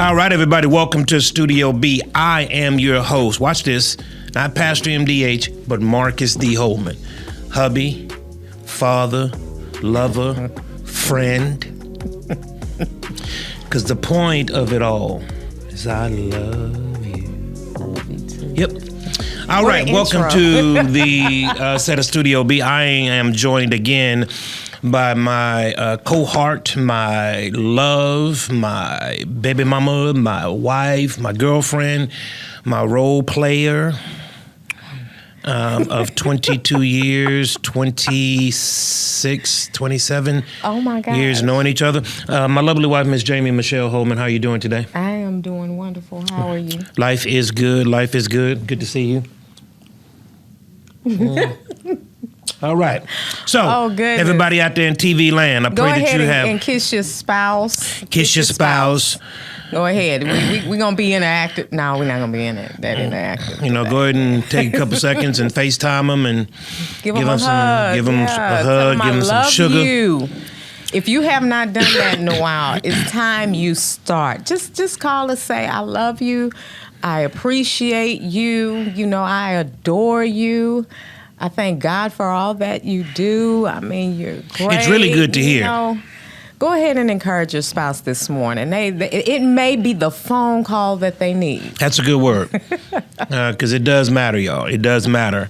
All right, everybody, welcome to Studio B. I am your host. Watch this. Not Pastor MDH, but Marcus D. Holman. Hubby, father, lover, friend. Because the point of it all is I love you. Love you too. Yep. All right, welcome to the set of Studio B. I am joined again by my cohort, my love, my baby mama, my wife, my girlfriend, my role player of 22 years, 26, 27 years knowing each other. My lovely wife, Miss Jamie Michelle Holman. How are you doing today? I am doing wonderful. How are you? Life is good. Life is good. Good to see you. All right. So, everybody out there in TV land, I pray that you have... and kiss your spouse. Kiss your spouse. Go ahead. We're going to be interactive. No, we're not going to be that interactive. You know, go ahead and take a couple seconds and FaceTime them and give them a hug. Give them a hug, give them some sugar. You. If you have not done that in a while, it's time you start. Just call us, say, I love you. I appreciate you. You know, I adore you. I thank God for all that you do. I mean, you're great. It's really good to hear. Know, go ahead and encourage your spouse this morning. It may be the phone call that they need. That's a good word. Because it does matter, y'all. It does matter.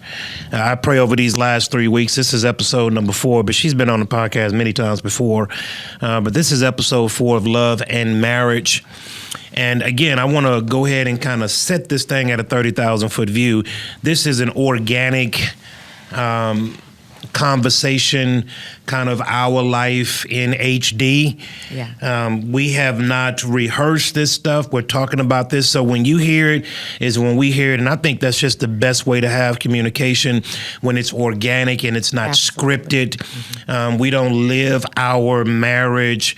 I pray over these last 3 weeks. This is episode number 4, but she's been on the podcast many times before. But this is episode 4 of Love and Marriage. And again, I want to go ahead and kind of set this thing at a 30,000 foot view. This is an organic conversation, kind of our life in HD. Yeah. We have not rehearsed this stuff. We're talking about this. So when you hear it is when we hear it. And I think that's just the best way to have communication, when it's organic and it's not scripted. Mm-hmm. We don't live our marriage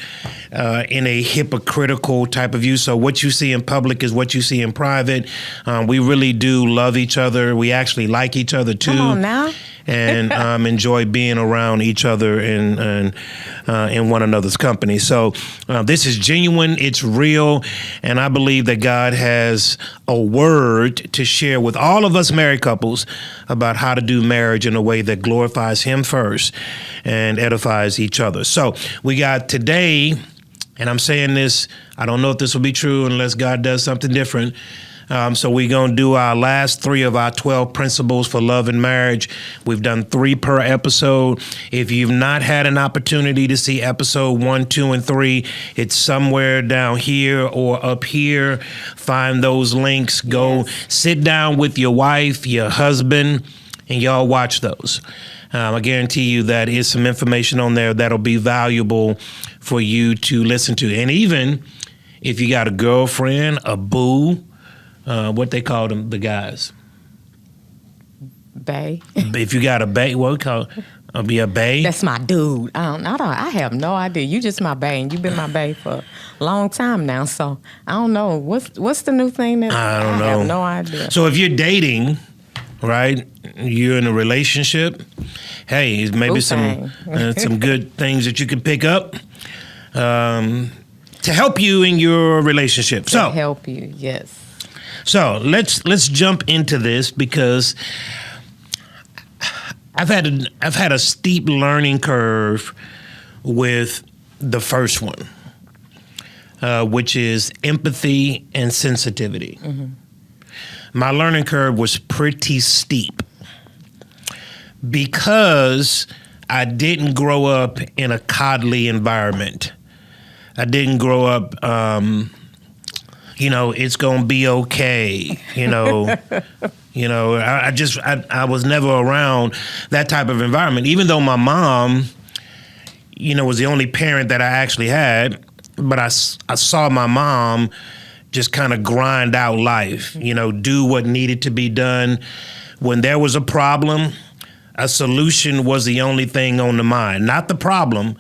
in a hypocritical type of view. So what you see in public is what you see in private. We really do love each other. We actually like each other too. Come on now. And enjoy being around each other and in one another's company. So this is genuine, it's real, and I believe that God has a word to share with all of us married couples about how to do marriage in a way that glorifies Him first and edifies each other. So we got today, and I'm saying this, I don't know if this will be true unless God does something different. So we're going to do our last 3 of our 12 principles for love and marriage. We've done 3 per episode. If you've not had an opportunity to see episode 1, 2, and 3, it's somewhere down here or up here. Find those links. Go sit down with your wife, your husband, and y'all watch those. I guarantee you that is some information on there that'll be valuable for you to listen to. And even if you got a girlfriend, a boo, what they call them, the guys? Bae. If you got a bae, what we call it? Be a bae? That's my dude. I have no idea. You just my bae, and you've been my bae for a long time now. So I don't know. What's the new thing that I don't know. I have no idea. So if you're dating, right? You're in a relationship. Hey, maybe some good things that you can pick up to help you in your relationship. To help you, yes. So let's jump into this because I've had a steep learning curve with the first one, which is empathy and sensitivity. Mm-hmm. My learning curve was pretty steep because I didn't grow up in a godly environment. I didn't grow up it's gonna be okay. I was never around that type of environment. Even though my mom, was the only parent that I actually had, but I saw my mom just kind of grind out life. Do what needed to be done. When there was a problem, a solution was the only thing on the mind, not the problem.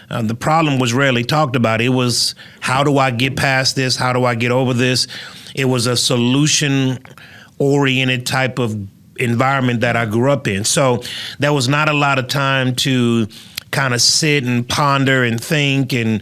The problem was rarely talked about. It was, how do I get past this? How do I get over this? It was a solution-oriented type of environment that I grew up in. So there was not a lot of time to kind of sit and ponder and think and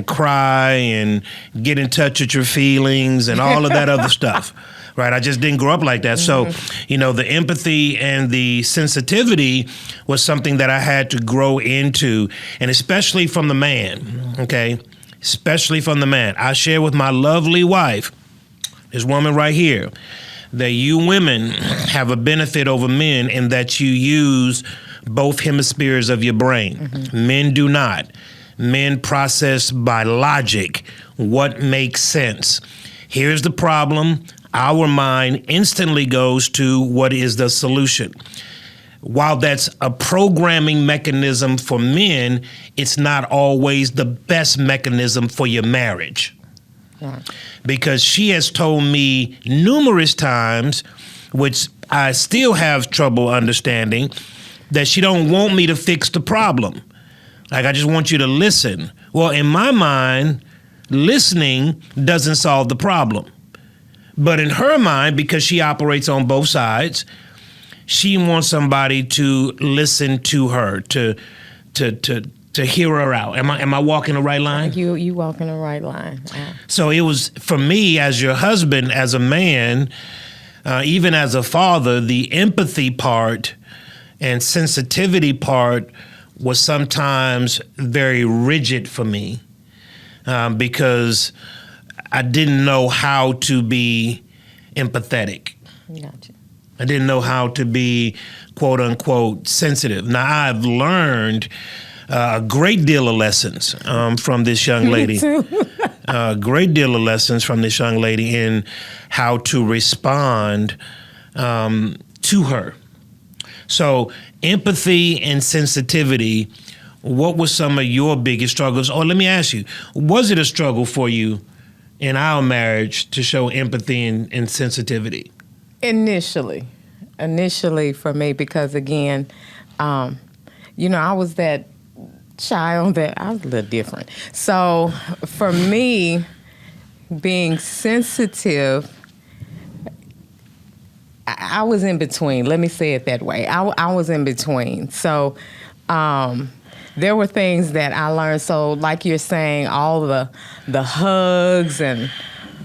cry and get in touch with your feelings and all of that other stuff. Right, I just didn't grow up like that. So, the empathy and the sensitivity was something that I had to grow into, and especially from the man, okay? Especially from the man. I share with my lovely wife, this woman right here, that you women have a benefit over men in that you use both hemispheres of your brain. Men do not. Men process by logic what makes sense. Here's the problem. Our mind instantly goes to what is the solution. While that's a programming mechanism for men, it's not always the best mechanism for your marriage. Yeah. Because she has told me numerous times, which I still have trouble understanding, that she don't want me to fix the problem. Like, I just want you to listen. Well, in my mind, listening doesn't solve the problem. But in her mind, because she operates on both sides, she wants somebody to listen to her, to hear her out. Am I walking the right line? You walking the right line. So it was, for me, as your husband, as a man, even as a father, the empathy part and sensitivity part was sometimes very rigid for me, because I didn't know how to be empathetic. Gotcha. I didn't know how to be, quote unquote, sensitive. Now, I've learned a great deal of lessons from this young lady. Me too. A great deal of lessons from this young lady in how to respond to her. So empathy and sensitivity, what were some of your biggest struggles? Or let me ask you, was it a struggle for you in our marriage to show empathy and sensitivity? Initially for me, because again, I was that child that I was a little different. So for me, being sensitive, I was in between. Let me say it that way. I was in between. So there were things that I learned. So like you're saying, all the hugs, and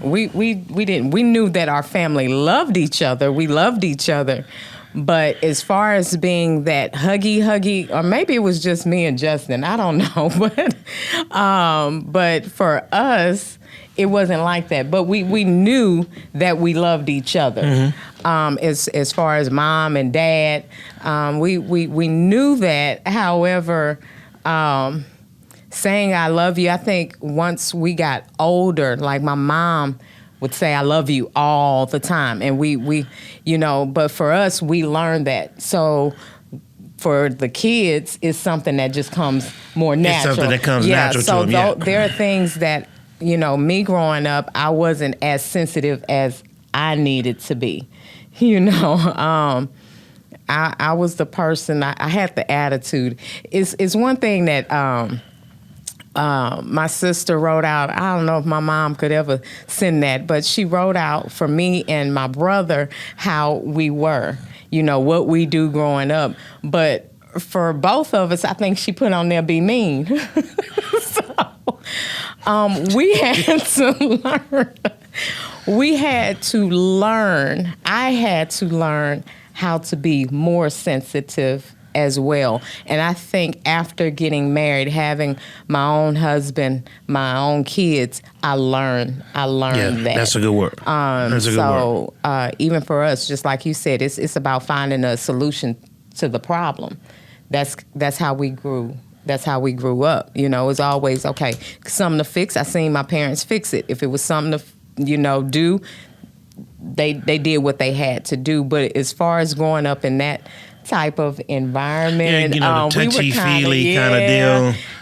we knew that our family loved each other. We loved each other. But as far as being that huggy, or maybe it was just me and Justin, I don't know. But for us, it wasn't like that. But we knew that we loved each other. As far as mom and dad, we knew that. However, saying I love you, I think once we got older, like my mom would say I love you all the time. And we but for us, we learned that. So for the kids, it's something that just comes more natural. It's something that comes natural to them, so there are things that, me growing up, I wasn't as sensitive as I needed to be. I was the person, I had the attitude. It's one thing that my sister wrote out. I don't know if my mom could ever send that, but she wrote out for me and my brother how we were, what we do growing up. But for both of us, I think she put on there be mean. We had to learn. I had to learn how to be more sensitive as well. And I think after getting married, having my own husband, my own kids, I learned that. That's a good word. That's a good word. Even for us, just like you said, it's about finding a solution to the problem. That's how we grew. That's how we grew up. It's always, okay, something to fix. I seen my parents fix it. If it was something to, do, they did what they had to do. But as far as growing up in that type of environment, the touchy-feely kind of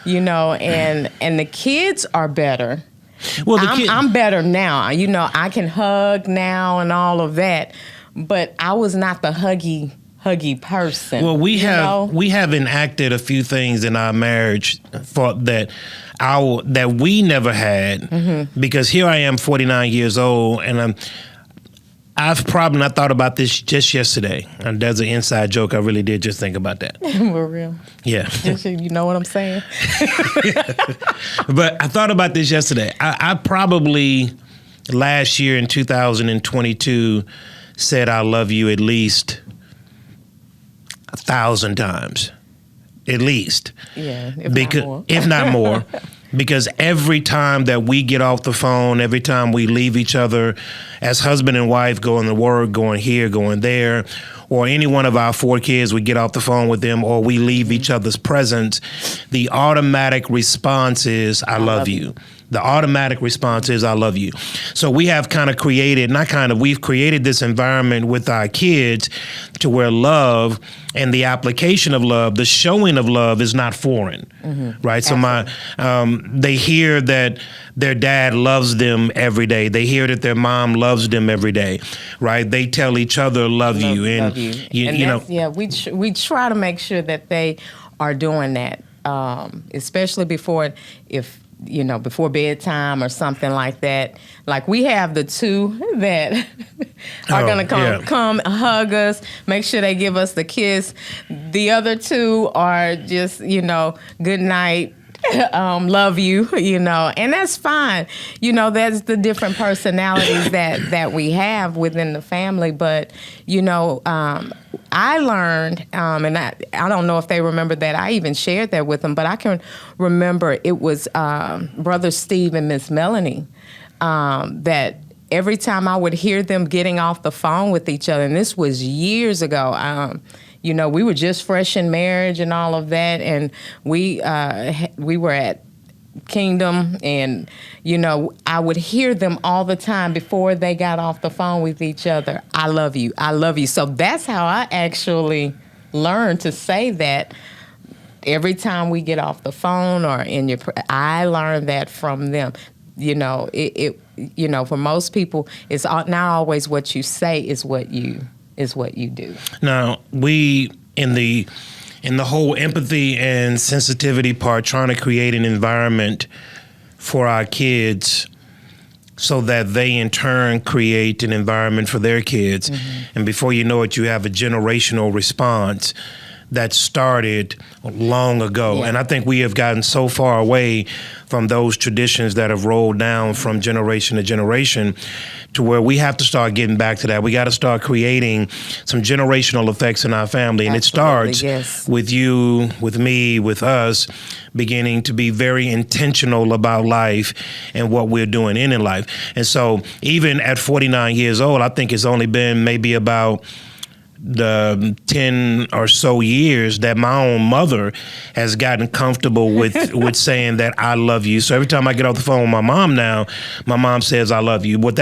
deal. And the kids are better. Well, I'm better now. I can hug now and all of that. But I was not the huggy person. Well, we have enacted a few things in our marriage that we never had, because here I am, 49 years old, and I've probably not thought about this just yesterday. And that's an inside joke. I really did just think about that. For real. Yeah. You know what I'm saying? But I thought about this yesterday. I probably last year in 2022 said I love you at least 1,000 times. At least. Yeah, if not more. Because every time that we get off the phone, every time we leave each other as husband and wife, going to work, going here, going there, or any one of our 4 kids, we get off the phone with them, or we leave each other's presence, the automatic response is, I love you. The automatic response is, I love you. So we have we've created this environment with our kids to where love and the application of love, the showing of love is not foreign, right? Absolutely. So they hear that their dad loves them every day. They hear that their mom loves them every day, right? They tell each other, love you. And, love you. You know. Yeah, we try to make sure that they are doing that, especially before bedtime or something like that. Like we have the 2 that are going to come hug us, make sure they give us the kiss. The other 2 are just, good night, love you, and that's fine. That's the different personalities that we have within the family. But, I learned, and I don't know if they remember that I even shared that with them, but I can remember it was Brother Steve and Miss Melanie that every time I would hear them getting off the phone with each other, and this was years ago, we were just fresh in marriage and all of that, and we were at Kingdom, and I would hear them all the time before they got off the phone with each other. I love you. I love you. So that's how I actually learned to say that every time we get off the phone or I learned that from them. For most people, it's not always what you say is what you do. Now, we in the whole empathy and sensitivity part, trying to create an environment for our kids so that they in turn create an environment for their kids. And before you know it, you have a generational response that started long ago. Yeah. And I think we have gotten so far away from those traditions that have rolled down from generation to generation to where we have to start getting back to that. We got to start creating some generational effects in our family. And Absolutely, it starts yes. with you, with me, with us, beginning to be very intentional about life and what we're doing in life. And so even at 49 years old, I think it's only been maybe about the 10 or so years that my own mother has gotten comfortable with saying that I love you. So every time I get off the phone with my mom now, my mom says I love you. But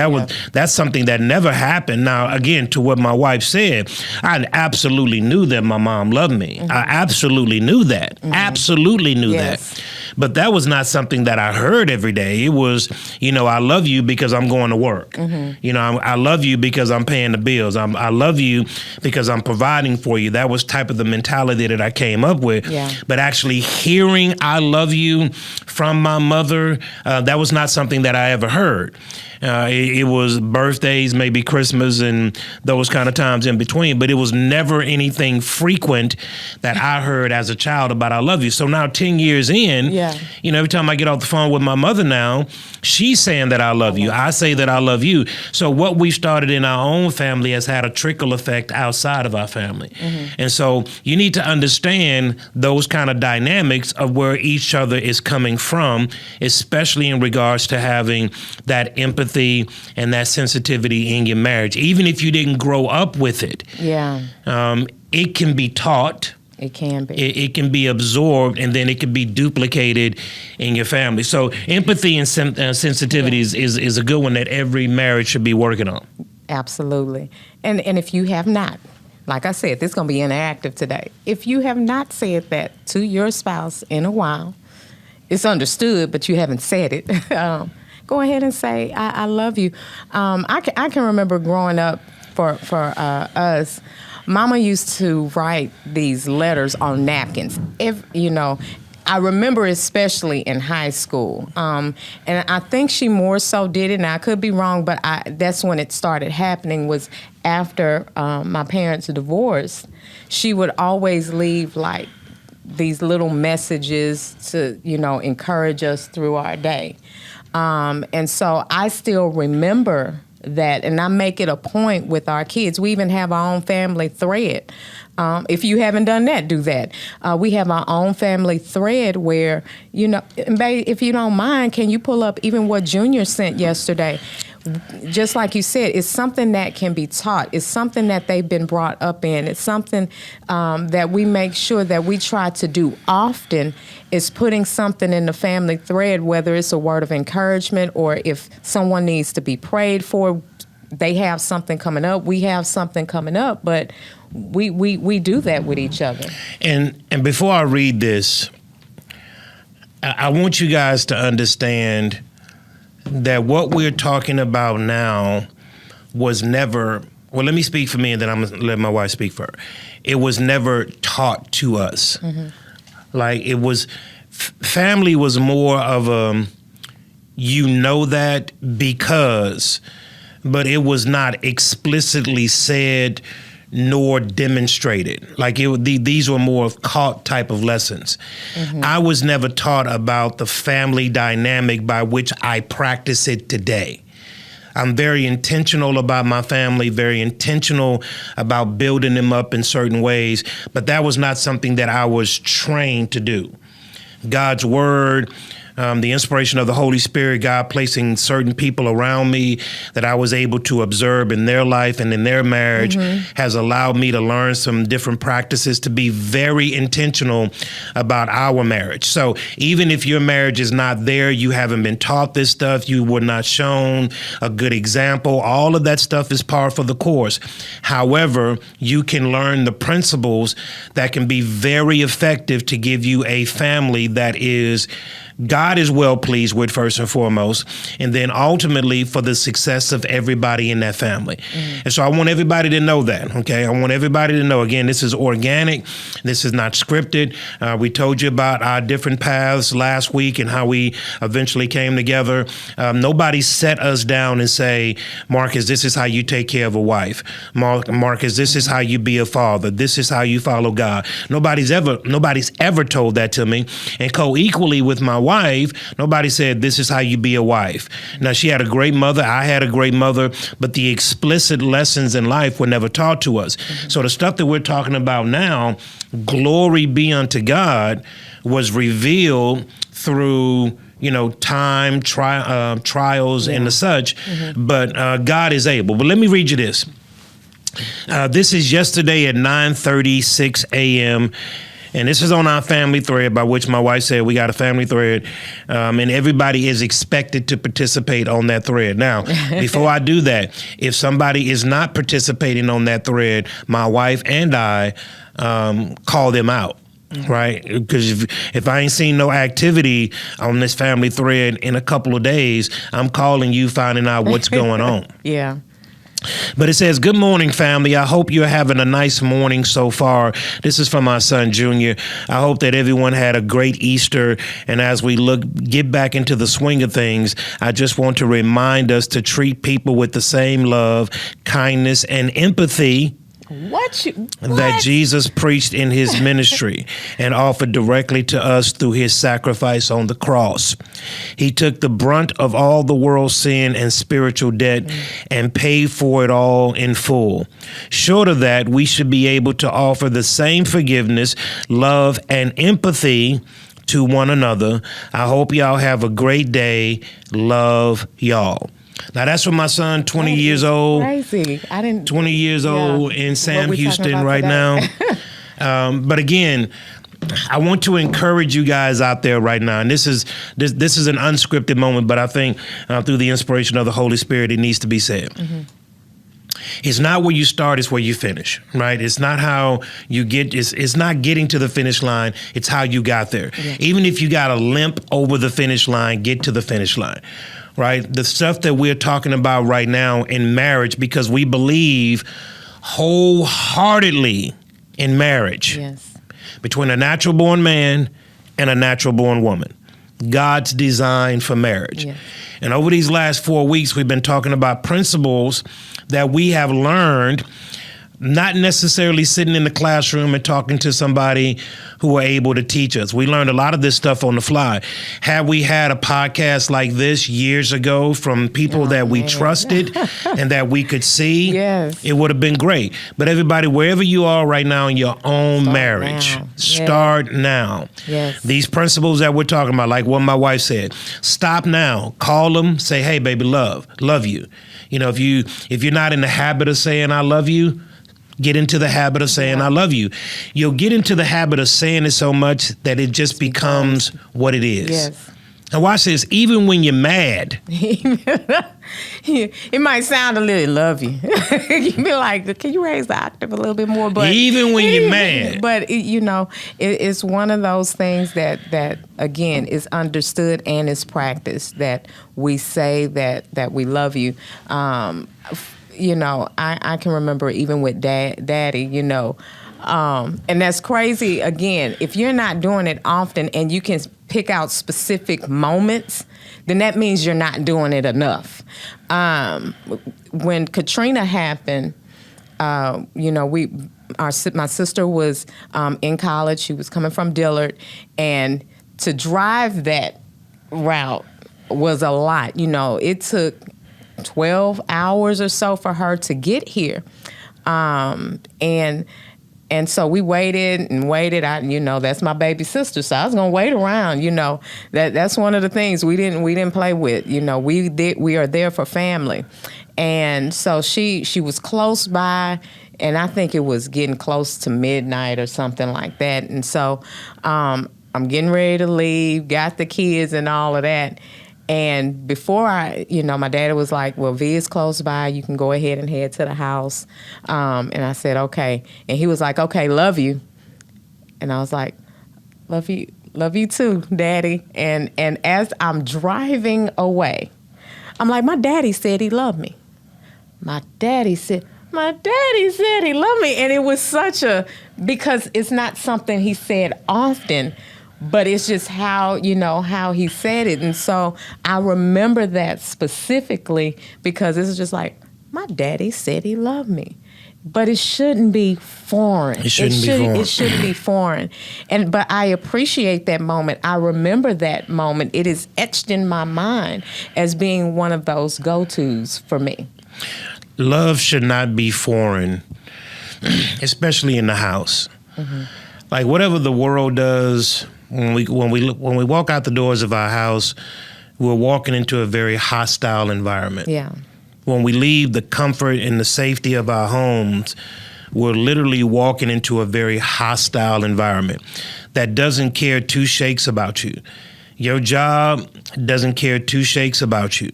that's something that never happened. Now, again, to what my wife said, I absolutely knew that my mom loved me. I absolutely knew that. Absolutely knew that. But that was not something that I heard every day. It was, I love you because I'm going to work. I love you because I'm paying the bills. I love you because I'm providing for you. That was type of the mentality that I came up with. Yeah. But actually hearing I love you from my mother, that was not something that I ever heard. It was birthdays, maybe Christmas and those kind of times in between, but it was never anything frequent that I heard as a child about I love you. So now 10 years in, every time I get off the phone with my mother now, she's saying that I love you. I say that I love you. So what we started in our own family has had a trickle effect outside of our family. And so you need to understand those kind of dynamics of where each other is coming from, especially in regards to having that empathy and that sensitivity in your marriage. Even if you didn't grow up with it, it can be taught. It can be. It can be absorbed, and then it can be duplicated in your family. So empathy and sensitivity is a good one that every marriage should be working on. Absolutely. And if you have not, like I said, this is going to be interactive today. If you have not said that to your spouse in a while, it's understood, but you haven't said it. Go ahead and say, I love you. I can remember growing up for us, Mama used to write these letters on napkins. I remember especially in high school, and I think she more so did it. Now I could be wrong, but that's when it started happening. Was after my parents' divorce, she would always leave like these little messages to encourage us through our day, and so I still remember that, and I make it a point with our kids. We even have our own family thread. If you haven't done that, do that. We have our own family thread where, babe, if you don't mind, can you pull up even what Junior sent yesterday? Just like you said, it's something that can be taught. It's something that they've been brought up in. It's something that we make sure that we try to do often, is putting something in the family thread, whether it's a word of encouragement or if someone needs to be prayed for. They have something coming up. We have something coming up, but we do that with each other. And before I read this, I want you guys to understand that what we're talking about now was never, well, let me speak for me and then I'm going to let my wife speak for her. It was never taught to us. Mm-hmm. Like it was, family was more of a, that because, but it was not explicitly said nor demonstrated. Like these were more of caught type of lessons. Mm-hmm. I was never taught about the family dynamic by which I practice it today. I'm very intentional about my family, very intentional about building them up in certain ways, but that was not something that I was trained to do. God's word, the inspiration of the Holy Spirit, God placing certain people around me that I was able to observe in their life and in their marriage, mm-hmm. has allowed me to learn some different practices, to be very intentional about our marriage. So even if your marriage is not there, you haven't been taught this stuff, you were not shown a good example, all of that stuff is par for the course. However, you can learn the principles that can be very effective to give you a family that is God is well pleased with, first and foremost, and then ultimately for the success of everybody in that family. Mm-hmm. And so I want everybody to know that, okay? I want everybody to know, again, this is organic. This is not scripted. We told you about our different paths last week and how we eventually came together. Nobody set us down and say, Marcus, this is how you take care of a wife. Marcus, this is how you be a father. This is how you follow God. Nobody's ever told that to me. And co-equally with my wife, nobody said, this is how you be a wife. Now, she had a great mother. I had a great mother, but the explicit lessons in life were never taught to us. Mm-hmm. So the stuff that we're talking about now, glory be unto God, was revealed through time, trials, and the such. Mm-hmm. But God is able. But let me read you this. This is yesterday at 9:36 a.m., and this is on our family thread, by which my wife said we got a family thread, and everybody is expected to participate on that thread. Now, before I do that, if somebody is not participating on that thread, my wife and I call them out. Right? Because if I ain't seen no activity on this family thread in a couple of days, I'm calling you, finding out what's going on. Yeah. But it says, good morning, family. I hope you're having a nice morning so far. This is from my son, Junior. I hope that everyone had a great Easter. And as we get back into the swing of things, I just want to remind us to treat people with the same love, kindness, and empathy that Jesus preached in his ministry and offered directly to us through his sacrifice on the cross. He took the brunt of all the world's sin and spiritual debt and paid for it all in full. Short of that, we should be able to offer the same forgiveness, love, and empathy to one another. I hope y'all have a great day. Love y'all. Now, that's from my son, 20 years old. Crazy. 20 years old in Sam Houston right now. But again, I want to encourage you guys out there right now. And this is an unscripted moment, but I think through the inspiration of the Holy Spirit, it needs to be said. Mm-hmm. It's not where you start, it's where you finish, right? It's not how you get, it's not getting to the finish line, it's how you got there. Yeah. Even if you got a limp over the finish line, get to the finish line, right? The stuff that we're talking about right now in marriage, because we believe wholeheartedly in marriage. Yes. Between a natural born man and a natural born woman. God's design for marriage. Yeah. And over these last 4 weeks, we've been talking about principles that we have learned, not necessarily sitting in the classroom and talking to somebody who were able to teach us. We learned a lot of this stuff on the fly. Had we had a podcast like this years ago from people that we trusted and that we could see, Yes. it would have been great. But everybody, wherever you are right now in your own marriage, now. start now. Yes. These principles that we're talking about, like what my wife said, stop now. Call them, say, hey, baby, love you. You know, if you're not in the habit of saying I love you, get into the habit of saying I love you. You'll get into the habit of saying it so much that it just becomes what it is. Yes. And watch this, even when you're mad. It might sound a little love you. You'd be like, can you raise the octave a little bit more? But Even when you're mad. But, it's one of those things that again, is understood and is practiced, that we say that we love you. I can remember even with daddy, and that's crazy. Again, if you're not doing it often and you can pick out specific moments, then that means you're not doing it enough. When Katrina happened, my sister was in college. She was coming from Dillard, and to drive that route was a lot. It took 12 hours or so for her to get here. And so we waited and waited. That's my baby sister, so I was gonna wait around. That's one of the things we didn't play with. We are there for family, and so she was close by, and I think it was getting close to midnight or something like that. And so I'm getting ready to leave, got the kids and all of that. And before my daddy was like, well, V is close by. You can go ahead and head to the house. And I said, okay. And he was like, okay, love you. And I was like, love you too, Daddy. And as I'm driving away, I'm like, my daddy said he loved me. My daddy said he loved me. And it was because it's not something he said often, but it's just how he said it. And so I remember that specifically because it's just like, my daddy said he loved me. But it shouldn't be foreign. It shouldn't be foreign. But I appreciate that moment. I remember that moment. It is etched in my mind as being one of those go-tos for me. Love should not be foreign, especially in the house. Mm-hmm. Like whatever the world does, when we walk out the doors of our house, we're walking into a very hostile environment. Yeah. When we leave the comfort and the safety of our homes, we're literally walking into a very hostile environment that doesn't care two shakes about you. Your job doesn't care two shakes about you.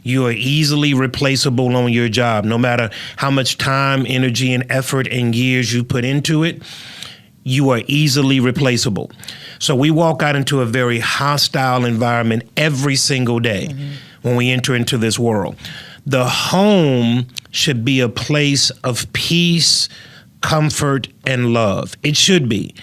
You are easily replaceable on your job, no matter how much time, energy, and effort and years you put into it. You are easily replaceable. So we walk out into a very hostile environment every single day when we enter into this world. The home should be a place of peace, comfort, and love. It should be.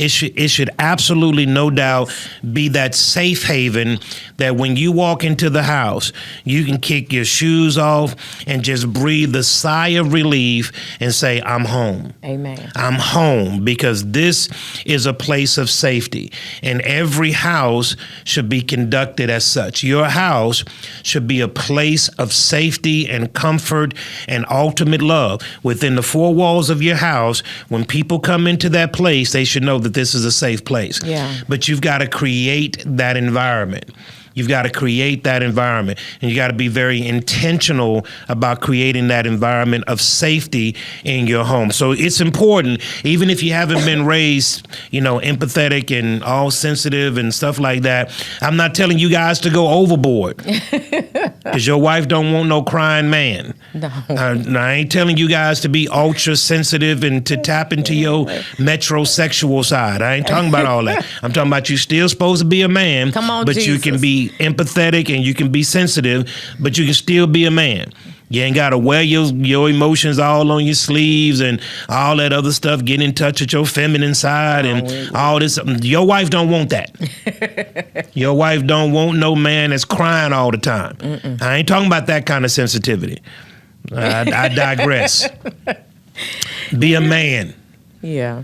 It should absolutely, no doubt, be that safe haven that when you walk into the house, you can kick your shoes off and just breathe a sigh of relief and say, I'm home. Amen. I'm home, because this is a place of safety, and every house should be conducted as such. Your house should be a place of safety and comfort and ultimate love. Within the four walls of your house, when people come into that place, they should know that this is a safe place. Yeah. But you've got to create that environment. You've got to create that environment, and you got to be very intentional about creating that environment of safety in your home. So it's important, even if you haven't been raised, empathetic and all sensitive and stuff like that. I'm not telling you guys to go overboard, because your wife don't want no crying man. No. I ain't telling you guys to be ultra sensitive and to tap into your metrosexual side. I ain't talking about all that. I'm talking about you still supposed to be a man, come on, but Jesus. you can be empathetic and you can be sensitive, but you can still be a man. You ain't got to wear your emotions all on your sleeves and all that other stuff. Get in touch with your feminine side and all this. Your wife don't want that. Your wife don't want no man that's crying all the time. I ain't talking about that kind of sensitivity. I digress. Be a man. Yeah.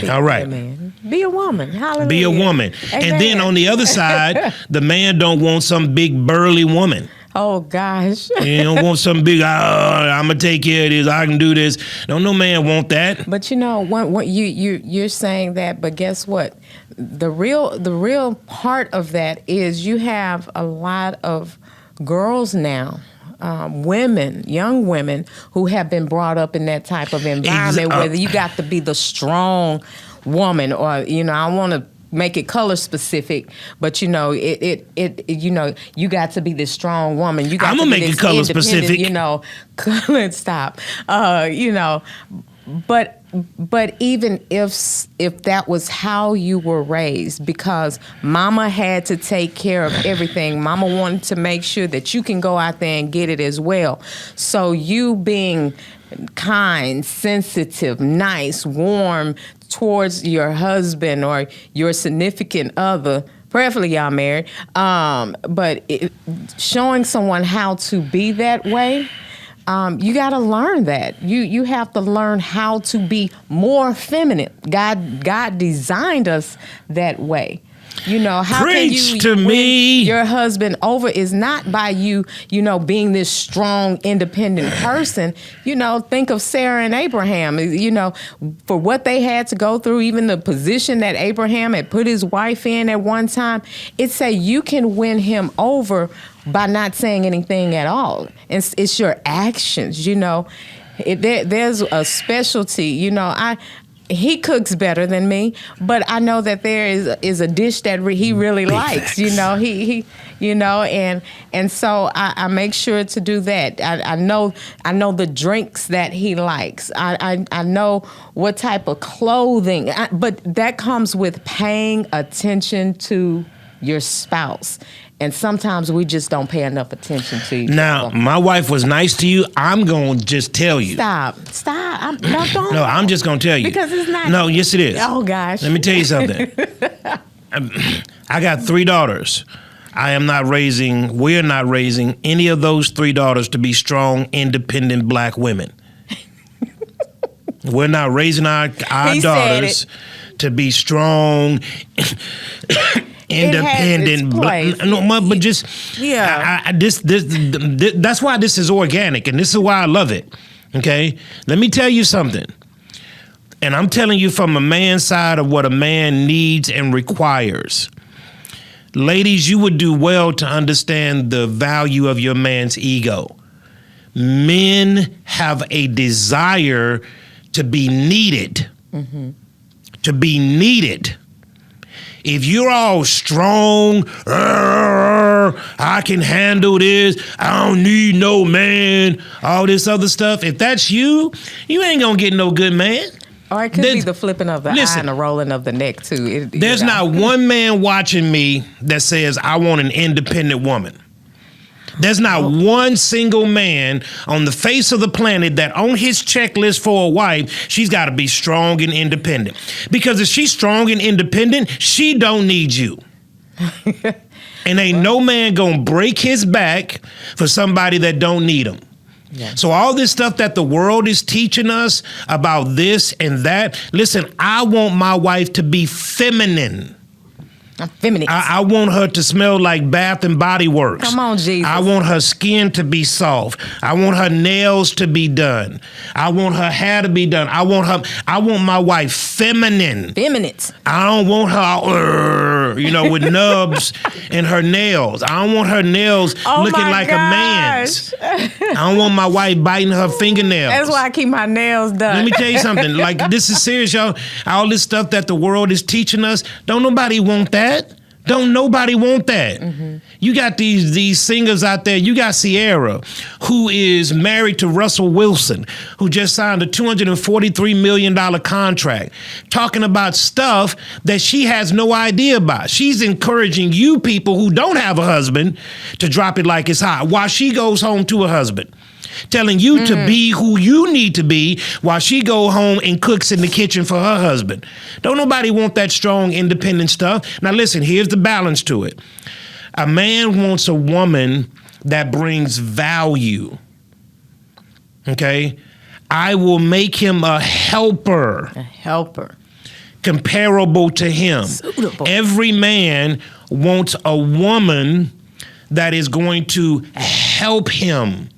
All right. Be a man. Be a woman. Hallelujah. Be a woman. Amen. And then on the other side, the man don't want some big burly woman. Oh gosh. You don't want some big, I'm gonna take care of this, I can do this. No man want that. But you know, what you're saying that, but guess what? The real part of that is you have a lot of girls now, women, young women who have been brought up in that type of environment where you got to be the strong woman, or I want to make it color specific, but you got to be this strong woman. You got I'm to gonna be make this it color independent, specific. Let's stop. But even if that was how you were raised, because mama had to take care of everything, mama wanted to make sure that you can go out there and get it as well. So you being kind, sensitive, nice, warm towards your husband or your significant other, preferably y'all married, but showing someone how to be that way, you got to learn that. You have to learn how to be more feminine. God designed us that way. How Preach can you to win me. your husband over is not by you, being this strong, independent person. Think of Sarah and Abraham, for what they had to go through, even the position that Abraham had put his wife in at one time. It's you can win him over by not saying anything at all. It's your actions, there's a specialty, he cooks better than me, but I know that there is a dish that he really likes. He and so I make sure to do that. I know the drinks that he likes. I know what type of clothing. But that comes with paying attention to your spouse. And sometimes we just don't pay enough attention to each other. Now, my wife was nice to you. I'm going to just tell you. Stop. Don't. No, I'm just going to tell you. Because it's not. No, yes, it is. Oh, gosh. Let me tell you something. I got 3 daughters. we're not raising any of those 3 daughters to be strong, independent black women. We're not raising our daughters to be strong, independent. But just that's why this is organic, and this is why I love it. Okay, let me tell you something, and I'm telling you from a man's side of what a man needs and requires. Ladies, you would do well to understand the value of your man's ego. Men have a desire to be needed. Mm-hmm. To be needed. If you're all strong, I can handle this, I don't need no man, all this other stuff, if that's you ain't gonna get no good man. Or it could be the flipping of the eye and the rolling of the neck, too. There's not one man watching me that says, I want an independent woman. There's not one single man on the face of the planet that on his checklist for a wife, she's got to be strong and independent. Because if she's strong and independent, she don't need you. And ain't no man gonna break his back for somebody that don't need him. Yeah. So all this stuff that the world is teaching us about this and that, listen, I want my wife to be feminine. Feminine. I want her to smell like Bath and Body Works. Come on, Jesus. I want her skin to be soft. I want her nails to be done. I want her hair to be done. I want my wife feminine. Feminine. I don't want her, with nubs in her nails. I don't want her nails looking like a man's. I don't want my wife biting her fingernails. That's why I keep my nails done. Let me tell you something. Like, this is serious, y'all. All this stuff that the world is teaching us, don't nobody want that. Don't nobody want that. Mm-hmm. You got these singers out there. You got Sierra, who is married to Russell Wilson, who just signed a $243 million contract, talking about stuff that she has no idea about. She's encouraging you people who don't have a husband to drop it like it's hot while she goes home to her husband. telling you to be who you need to be while she go home and cooks in the kitchen for her husband. Don't nobody want that strong, independent stuff. Now listen, here's the balance to it. A man wants a woman that brings value. Okay? I will make him a helper. A helper. Comparable to him. Suitable. Every man wants a woman that is going to help him.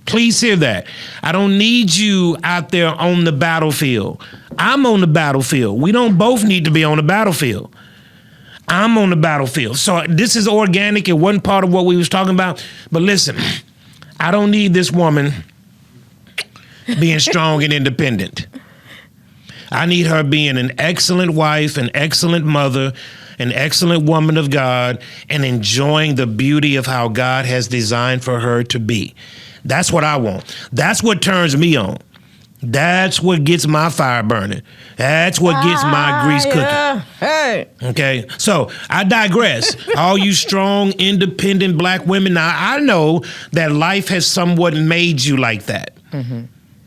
Please hear that. I don't need you out there on the battlefield. I'm on the battlefield. We don't both need to be on the battlefield. I'm on the battlefield. So this is organic. It wasn't part of what we was talking about. But listen, I don't need this woman being strong and independent. I need her being an excellent wife, an excellent mother, an excellent woman of God, and enjoying the beauty of how God has designed for her to be. That's what I want. That's what turns me on. That's what gets my fire burning. That's what gets my grease cooking. Hey. Okay, so I digress. All you strong, independent black women, now I know that life has somewhat made you like that.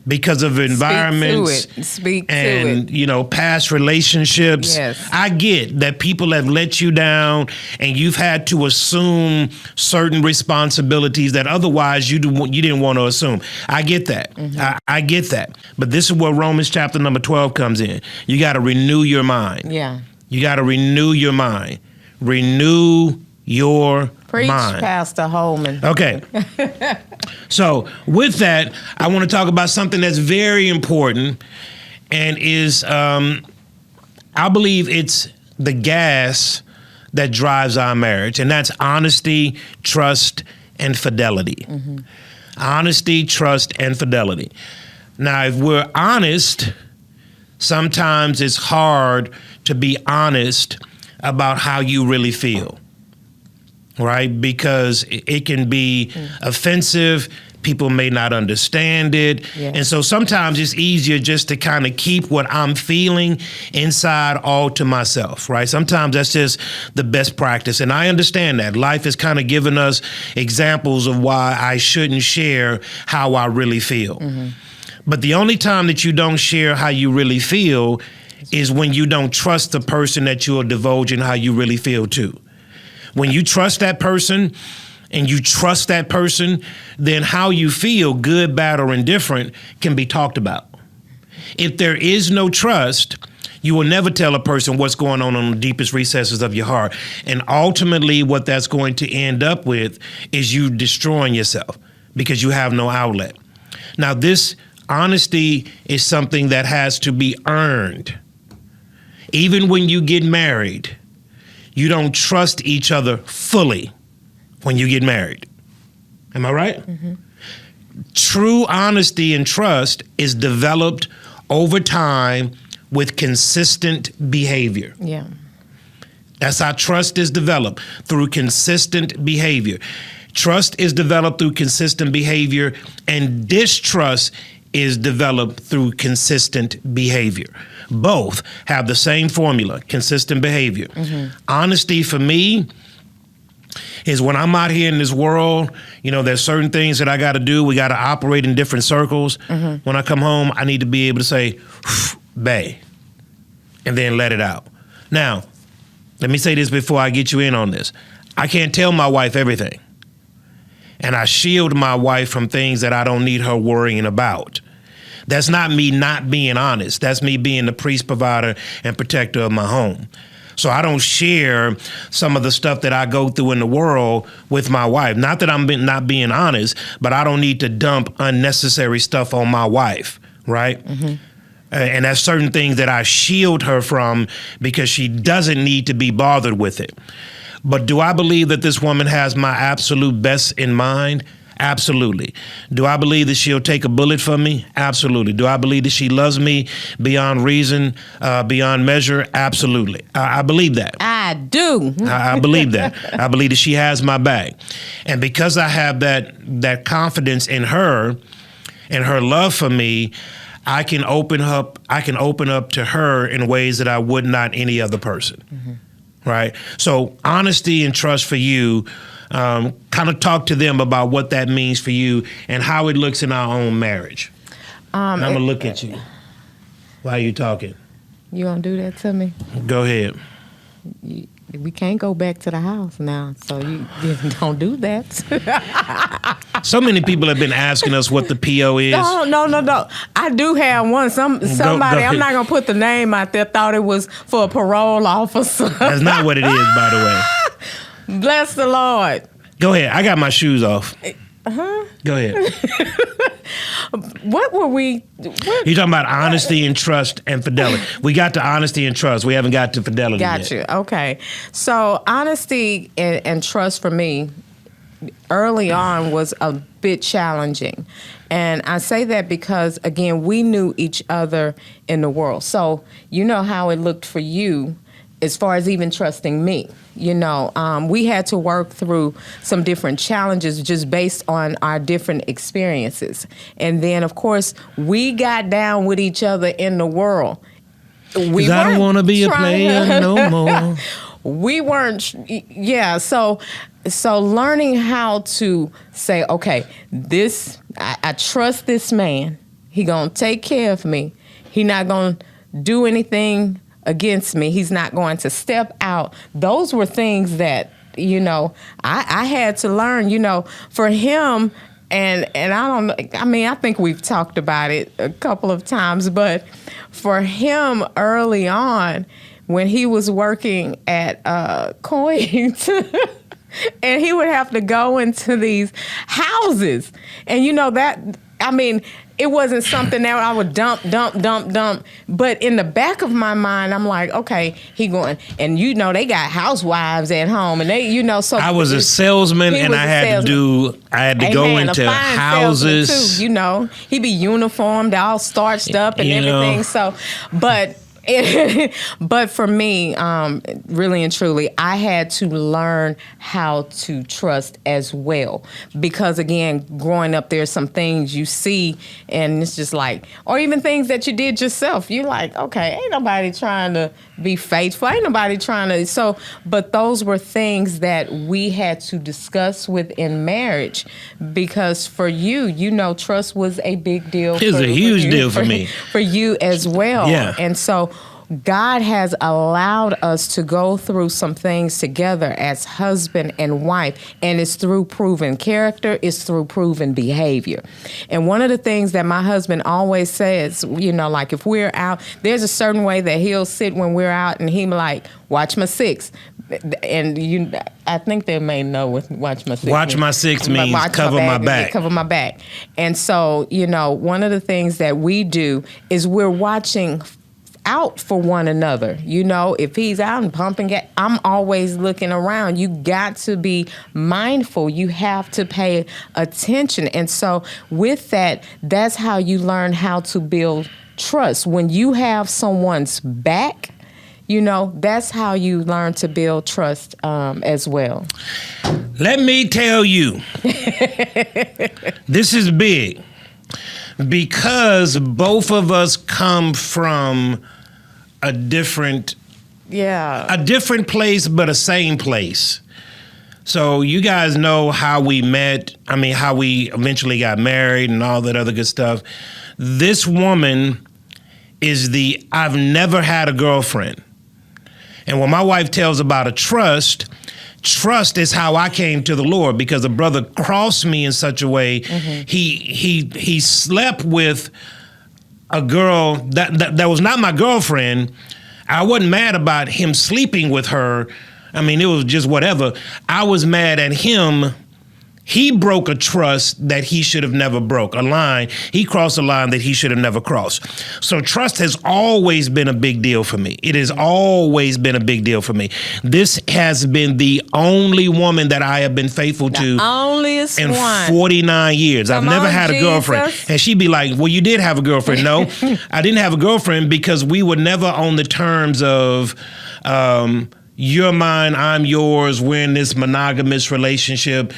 Because of environments Speak to and, it. past relationships. Yes. I get that people have let you down and you've had to assume certain responsibilities that otherwise you didn't want to assume. I get that. I get that. But this is where Romans chapter number 12 comes in. You got to renew your mind. Yeah. You got to renew your mind. Renew your Preach, mind. Pastor Holman. Okay. So with that, I want to talk about something that's very important and is, I believe it's the gas that drives our marriage, and that's honesty, trust, and fidelity. Honesty, trust, and fidelity. Now, if we're honest, sometimes it's hard to be honest about how you really feel. Right? Because it can be offensive. People may not understand it. Yeah. And so sometimes it's easier just to kind of keep what I'm feeling inside all to myself, right? Sometimes that's just the best practice. And I understand that. Life has kind of given us examples of why I shouldn't share how I really feel. But the only time that you don't share how you really feel is when you don't trust the person that you are divulging how you really feel to. When you trust that person and you trust that person, then how you feel, good, bad, or indifferent, can be talked about. If there is no trust, you will never tell a person what's going on the deepest recesses of your heart. And ultimately, what that's going to end up with is you destroying yourself because you have no outlet. Now, this honesty is something that has to be earned. Even when you get married, you don't trust each other fully when you get married. Am I right? True honesty and trust is developed over time with consistent behavior. Yeah. That's how trust is developed, through consistent behavior. Trust is developed through consistent behavior, and distrust is developed through consistent behavior. Both have the same formula, consistent behavior. Honesty for me is when I'm out here in this world, there's certain things that I got to do. We got to operate in different circles. When I come home, I need to be able to say, bae, and then let it out. Now, let me say this before I get you in on this. I can't tell my wife everything. And I shield my wife from things that I don't need her worrying about. That's not me not being honest. That's me being the priest, provider, and protector of my home. So I don't share some of the stuff that I go through in the world with my wife. Not that I'm not being honest, but I don't need to dump unnecessary stuff on my wife, right? And that's certain things that I shield her from because she doesn't need to be bothered with it. But do I believe that this woman has my absolute best in mind? Absolutely. Do I believe that she'll take a bullet for me? Absolutely. Do I believe that she loves me beyond reason, beyond measure? Absolutely. I believe that. I do. I believe that. I believe that she has my back. And because I have that confidence in her and her love for me, I can open up to her in ways that I would not any other person. Right? So honesty and trust for you Kind of talk to them about what that means for you and how it looks in our own marriage. I'm going to look at you while you're talking. You gonna do that to me? Go ahead. We can't go back to the house now, so you don't do that. So many people have been asking us what the PO is. No. I do have one. Somebody, I'm not gonna put the name out there, thought it was for a parole officer. That's not what it is, by the way. Bless the Lord. Go ahead. I got my shoes off. Go ahead. What were we? You're talking about honesty and trust and fidelity. We got to honesty and trust. We haven't got to fidelity yet. Got you. Okay. So honesty and trust for me early on was a bit challenging. And I say that because, again, we knew each other in the world. So you know how it looked for you as far as even trusting me. You know, we had to work through some different challenges just based on our different experiences. And then, of course, we got down with each other in the world. Because I don't want to be a player no more. We weren't, yeah. So learning how to say, okay, I trust this man. He gonna take care of me. He not gonna do anything against me. He's not going to step out. Those were things that, you know, I had to learn, you know, for him. And I don't know, I mean, I think we've talked about it a couple of times, but for him early on, when he was working at Coins, and he would have to go into these houses. And, you know, that, I mean, it wasn't something that I would dump. But in the back of my mind, I'm like, okay, he going, and you know, they got housewives at home, and they, you know, so I was a salesman, and I had to go into houses. too, you know, he'd be uniformed, all starched up and everything. So, but for me, really and truly, I had to learn how to trust as well. Because again, growing up, there's some things you see and it's just like, or even things that you did yourself. You're like, okay, ain't nobody trying to be faithful. Ain't nobody trying to, but those were things that we had to discuss within marriage. Because for you, you know, trust was a big deal. It was a huge deal for me. For you as well. Yeah. And so God has allowed us to go through some things together as husband and wife, and it's through proven character, it's through proven behavior. And one of the things that my husband always says, you know, like if we're out, there's a certain way that he'll sit when we're out and he'll be like, watch my six. And I think they may know what watch my six. Watch my six means cover my back. Cover my back. And so, you know, one of the things that we do is we're watching out for one another. You know, if he's out and pumping gas, I'm always looking around. You got to be mindful. You have to pay attention. And so with that, that's how you learn how to build trust. When you have someone's back, you know, that's how you learn to build trust as well. Let me tell you, this is big because both of us come from a different place, but a same place. So you guys know how we met. I mean, how we eventually got married and all that other good stuff. This woman is I've never had a girlfriend. And when my wife tells about a trust is how I came to the Lord, because a brother crossed me in such a way. Mm-hmm. He slept with a girl that was not my girlfriend. I wasn't mad about him sleeping with her. I mean, it was just whatever. I was mad at him. He broke a trust that he should have never broke, a line. He crossed a line that he should have never crossed. So trust has always been a big deal for me. It has always been a big deal for me. This has been the only woman that I have been faithful to in 49 years. I've never had a girlfriend. And she'd be like, well, you did have a girlfriend. No, I didn't have a girlfriend because we were never on the terms of you're mine, I'm yours, we're in this monogamous relationship.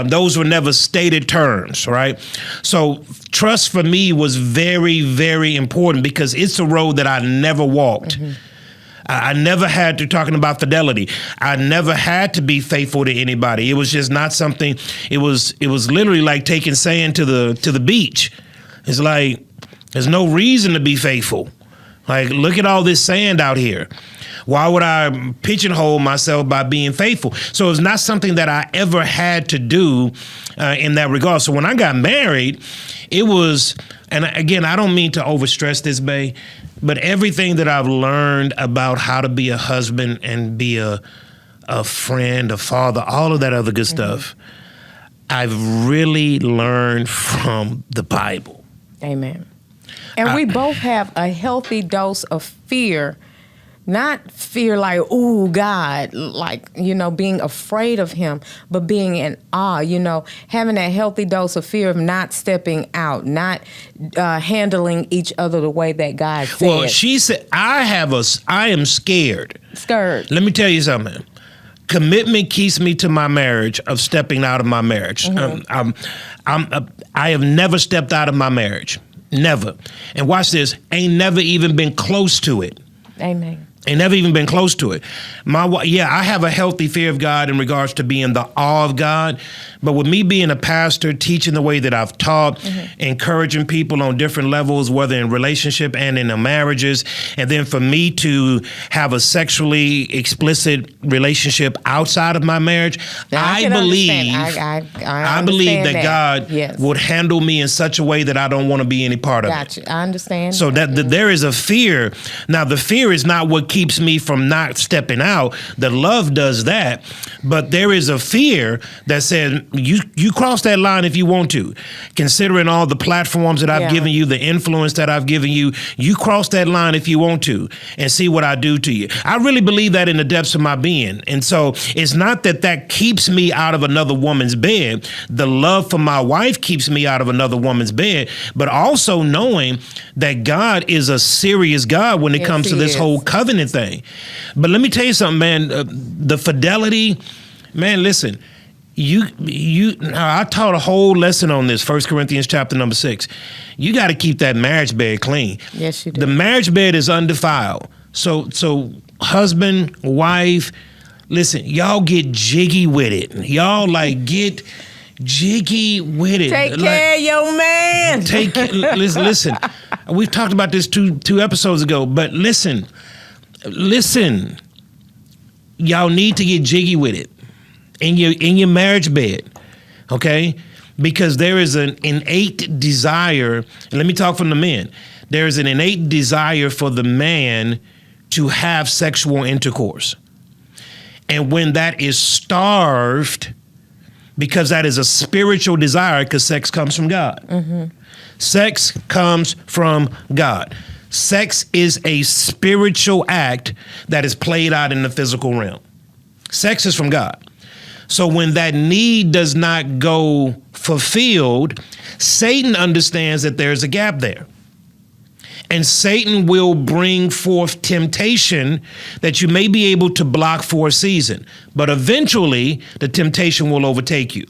Those were never stated terms, right? So trust for me was very, very important because it's a road that I never walked. Mm-hmm. I never had to, talking about fidelity, I never had to be faithful to anybody. It was just not something, it was literally like taking sand to the beach. It's like, there's no reason to be faithful. Like, look at all this sand out here. Why would I pigeonhole myself by being faithful? So it's not something that I ever had to do in that regard. So when I got married, it was, and again, I don't mean to overstress this, babe, but everything that I've learned about how to be a husband and be a friend, a father, all of that other good stuff, I've really learned from the Bible. Amen. And we both have a healthy dose of fear. Not fear like, ooh, God, like, being afraid of him, but being in awe, having that healthy dose of fear of not stepping out, not handling each other the way that God said. Well, she said, I am scared. Scared. Let me tell you something. Commitment keeps me to my marriage of stepping out of my marriage. I have never stepped out of my marriage. Never. And watch this. Ain't never even been close to it. Amen. Ain't never even been close to it. I have a healthy fear of God in regards to being the awe of God. But with me being a pastor, teaching the way that I've taught, encouraging people on different levels, whether in relationship and in their marriages, and then for me to have a sexually explicit relationship outside of my marriage, I believe that God would handle me in such a way that I don't want to be any part of it. Gotcha. I understand. So that there is a fear. Now, the fear is not what keeps me from not stepping out. The love does that. But there is a fear that says, you cross that line if you want to. Considering all the platforms that I've given you, the influence that I've given you, you cross that line if you want to and see what I do to you. I really believe that in the depths of my being. And so it's not that keeps me out of another woman's bed. The love for my wife keeps me out of another woman's bed, but also knowing that God is a serious God when it comes to this whole covenant thing. But let me tell you something, man, the fidelity, man, listen, I taught a whole lesson on this, 1 Corinthians chapter number 6. You got to keep that marriage bed clean. Yes, you do. The marriage bed is undefiled. So husband, wife, listen, y'all get jiggy with it. Y'all get jiggy with it. Take care of your man. Listen. We've talked about this two episodes ago, but listen. Y'all need to get jiggy with it in your marriage bed, okay? Because there is an innate desire, and let me talk from the men. There is an innate desire for the man to have sexual intercourse. And when that is starved, because that is a spiritual desire, because sex comes from God. Mm-hmm. Sex comes from God. Sex is a spiritual act that is played out in the physical realm. Sex is from God. So when that need does not go fulfilled, Satan understands that there's a gap there. And Satan will bring forth temptation that you may be able to block for a season. But eventually, the temptation will overtake you.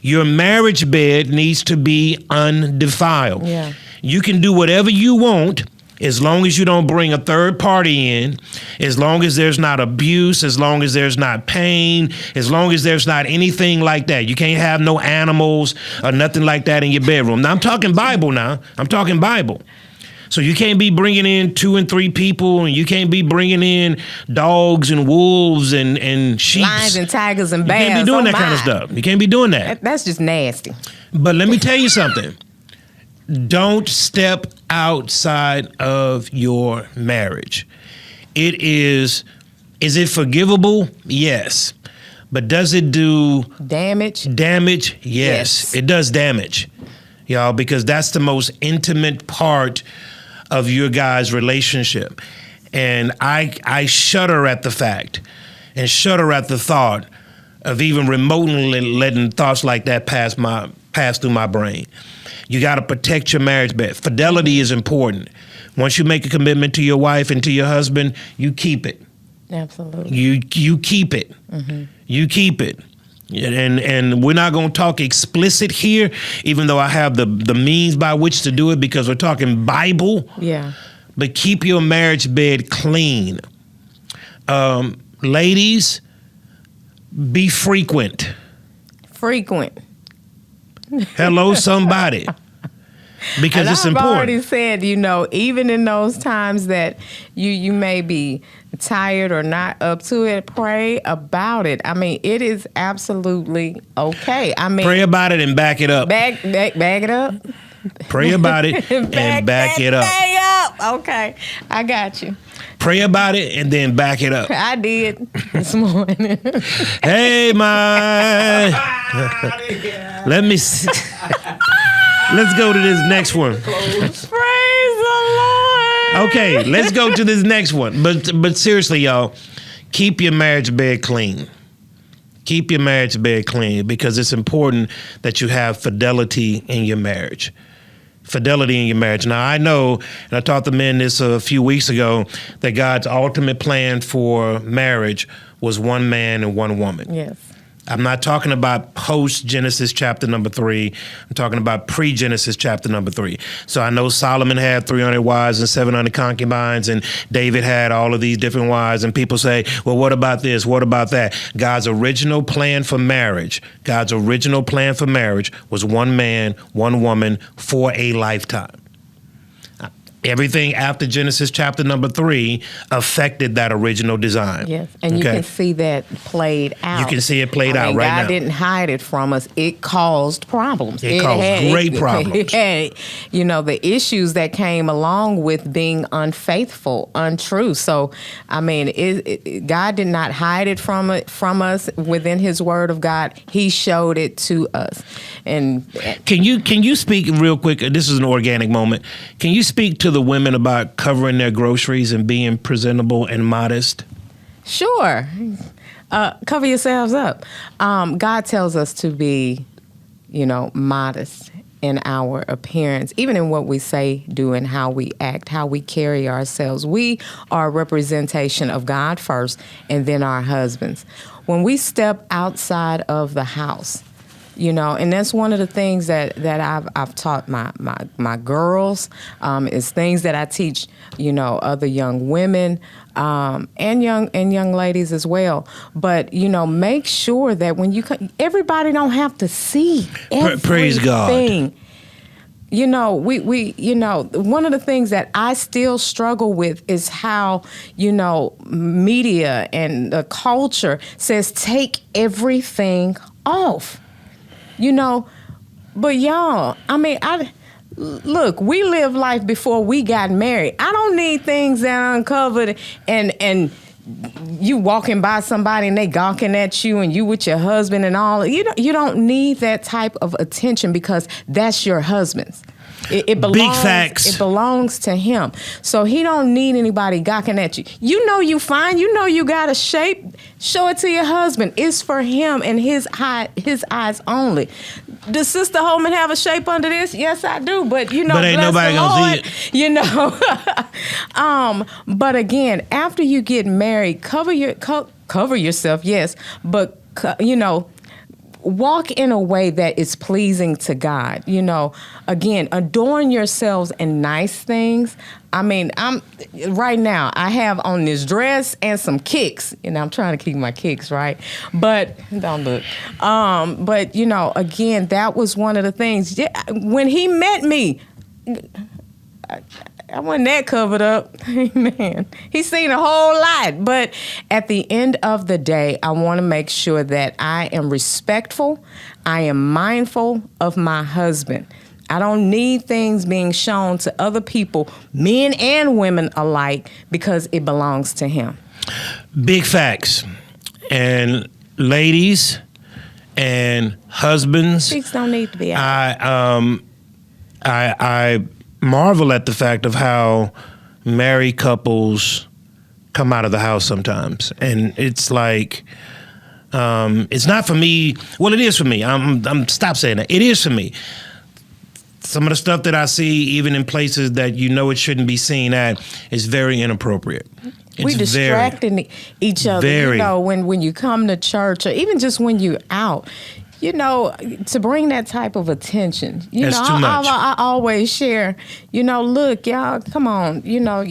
Your marriage bed needs to be undefiled. Yeah. You can do whatever you want as long as you don't bring a third party in, as long as there's not abuse, as long as there's not pain, as long as there's not anything like that. You can't have no animals or nothing like that in your bedroom. Now, I'm talking Bible now. I'm talking Bible. So you can't be bringing in 2 and 3 people, and you can't be bringing in dogs and wolves and sheep. Lions and tigers and bears. You can't be doing that kind of stuff. You can't be doing that. That's just nasty. But let me tell you something. Don't step outside of your marriage. Is it forgivable? Yes. But does it do damage? Damage? Yes. It does damage, y'all, because that's the most intimate part of your guys' relationship. And I shudder at the fact and shudder at the thought of even remotely letting thoughts like that pass through my brain. You got to protect your marriage bed. Fidelity is important. Once you make a commitment to your wife and to your husband, you keep it. Absolutely. You keep it. Mm-hmm. You keep it. And we're not going to talk explicit here, even though I have the means by which to do it, because we're talking Bible. Yeah. But keep your marriage bed clean. Ladies, be frequent. Frequent. Hello, somebody. Because it's I've important. already said, even in those times that you may be tired or not up to it, pray about it. I mean, it is absolutely okay. I mean, Pray about it and back it up. Back it up. Pray about it and back it up. Back up. Okay, I got you. Pray about it and then back it up. I did this morning. Hey, my. Let me see. Let's go to this next one. Praise the Lord. Okay, let's go to this next one. But seriously, y'all, keep your marriage bed clean. Keep your marriage bed clean because it's important that you have fidelity in your marriage. Fidelity in your marriage. Now, I know, and I taught the men this a few weeks ago, that God's ultimate plan for marriage was one man and one woman. Yes. I'm not talking about post-Genesis chapter number 3. I'm talking about pre-Genesis chapter number 3. So I know Solomon had 300 wives and 700 concubines, and David had all of these different wives. And people say, well, what about this? What about that? God's original plan for marriage was one man, one woman for a lifetime. Everything after Genesis chapter number 3 affected that original design. Yes, and you can see that played out. You can see it played out right now. God didn't hide it from us. It caused problems. It caused great problems. It had, the issues that came along with being unfaithful, untrue. So, I mean, God did not hide it from us within His Word of God. He showed it to us. And can you speak real quick? This is an organic moment. Can you speak to the women about covering their groceries and being presentable and modest? Sure. Cover yourselves up. God tells us to be, modest in our appearance, even in what we say, do, and how we act, how we carry ourselves. We are a representation of God first and then our husbands. When we step outside of the house, and that's one of the things that I've taught my girls, is things that I teach, other young women, and young ladies as well. But, make sure that when you come, everybody don't have to see everything. Praise God. One of the things that I still struggle with is how, media and the culture says take everything off. But y'all, look, we lived life before we got married. I don't need things that are uncovered and you walking by somebody and they gawking at you and you with your husband and all. You don't need that type of attention because that's your husband's. It belongs, big facts. It belongs to him. So he don't need anybody gawking at you. You fine. You got a shape. Show it to your husband. It's for him and his eyes only. Does Sister Holman have a shape under this? Yes, I do. But but ain't nobody gonna see it. But again, after you get married, cover yourself. Yes, but walk in a way that is pleasing to God. Again, adorn yourselves in nice things. I'm right now, I have on this dress and some kicks. I'm trying to keep my kicks, right? But don't look. But again, that was one of the things. When he met me, I wasn't that covered up. Man, he's seen a whole lot. But at the end of the day, I want to make sure that I am respectful. I am mindful of my husband. I don't need things being shown to other people, men and women alike, because it belongs to him. Big facts. And ladies and husbands. Chicks don't need to be out. I marvel at the fact of how married couples come out of the house sometimes, and it's like it's not for me. Well, it is for me. I'm stop saying that. It is for me. Some of the stuff that I see, even in places that it shouldn't be seen at, is very inappropriate. We distracting each other. Very. When you come to church, or even just when you're out. to bring that type of attention. That's too much. I always share, look, y'all, come on,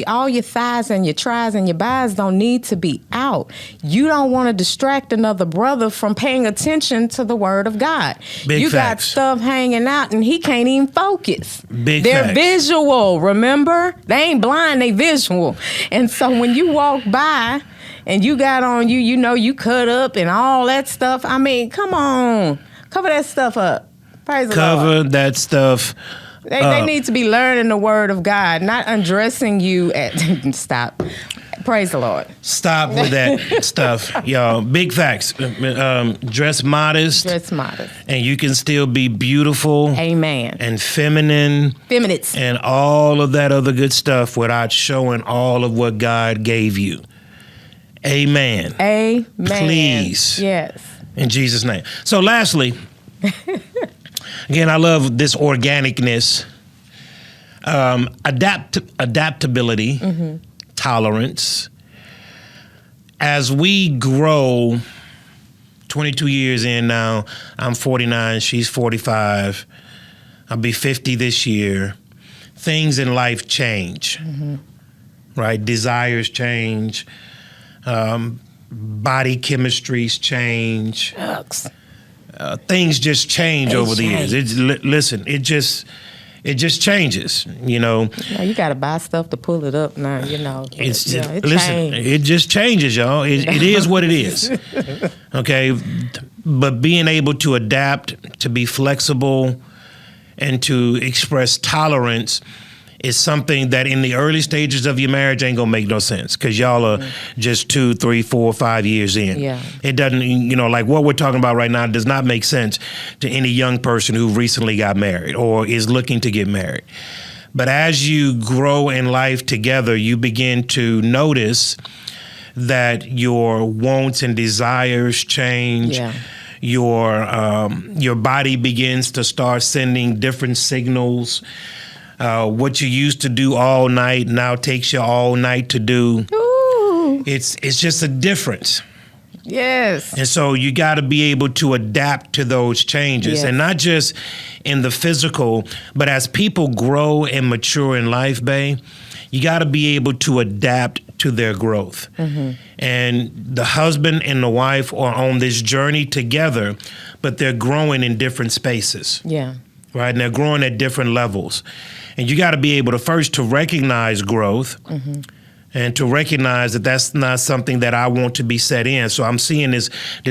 all your thighs and your tries and your buys don't need to be out. You don't want to distract another brother from paying attention to the word of God. Big you facts. got stuff hanging out and he can't even focus. They're facts. visual, remember? They ain't blind, they visual. And so when you walk by and you got on you cut up and all that stuff, I mean, come on. Cover that stuff up. Praise the Lord. Cover that stuff. They need to be learning the word of God, not undressing you at stop. Praise the Lord. Stop with that stuff, y'all. Big facts. Dress modest. Dress modest. And you can still be beautiful. Amen. And feminine. Feminines. And all of that other good stuff without showing all of what God gave you. Amen. Amen. Please. Yes. In Jesus' name. So lastly, again, I love this organicness, adaptability, tolerance. As we grow, 22 years in now, I'm 49, she's 45. I'll be 50 this year. Things in life change, right? Desires change. Body chemistries change. Things just change over the years. It just changes. You got to buy stuff to pull it up now. It just changes, y'all. It is what it is. Okay, but being able to adapt, to be flexible, and to express tolerance is something that in the early stages of your marriage ain't gonna make no sense because y'all are just 2, 3, 4, 5 years in. Yeah. It doesn't, like what we're talking about right now does not make sense to any young person who recently got married or is looking to get married. But as you grow in life together, you begin to notice that your wants and desires change. Yeah. Your body begins to start sending different signals. What you used to do all night now takes you all night to do. Ooh. It's just a difference. Yes. And so you got to be able to adapt to those changes. Yes. And not just in the physical, but as people grow and mature in life, babe, you got to be able to adapt to their growth. And the husband and the wife are on this journey together, but they're growing in different spaces. Yeah. Right? And they're growing at different levels. And you got to be able to first to recognize growth and to recognize that that's not something that I want to be set in. So I'm seeing this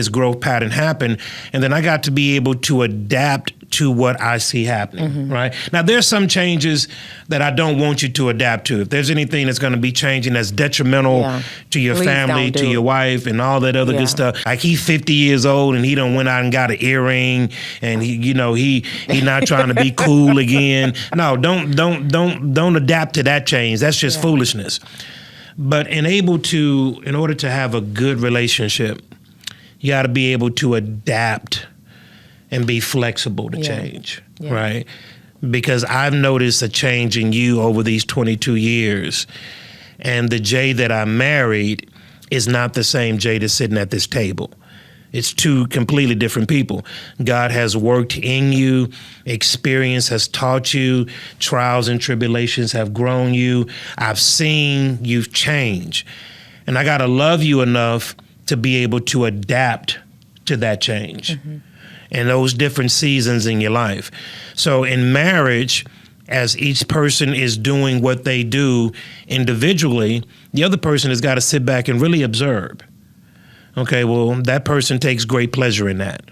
growth pattern happen. And then I got to be able to adapt to what I see happening, right? Now, there's some changes that I don't want you to adapt to. If there's anything that's going to be changing that's detrimental to your Please family, to your wife, and all that other good stuff. Like he's 50 years old and he done went out and got an earring, and he not trying to be cool again. No, don't adapt to that change. That's just foolishness. But in order to have a good relationship, you got to be able to adapt and be flexible to change, right? Because I've noticed a change in you over these 22 years. And the Jay that I married is not the same Jay that's sitting at this table. It's two completely different people. God has worked in you. Experience has taught you. Trials and tribulations have grown you. I've seen you change. And I got to love you enough to be able to adapt to that change. And those different seasons in your life. So in marriage, as each person is doing what they do individually, the other person has got to sit back and really observe. Okay, well, that person takes great pleasure in that.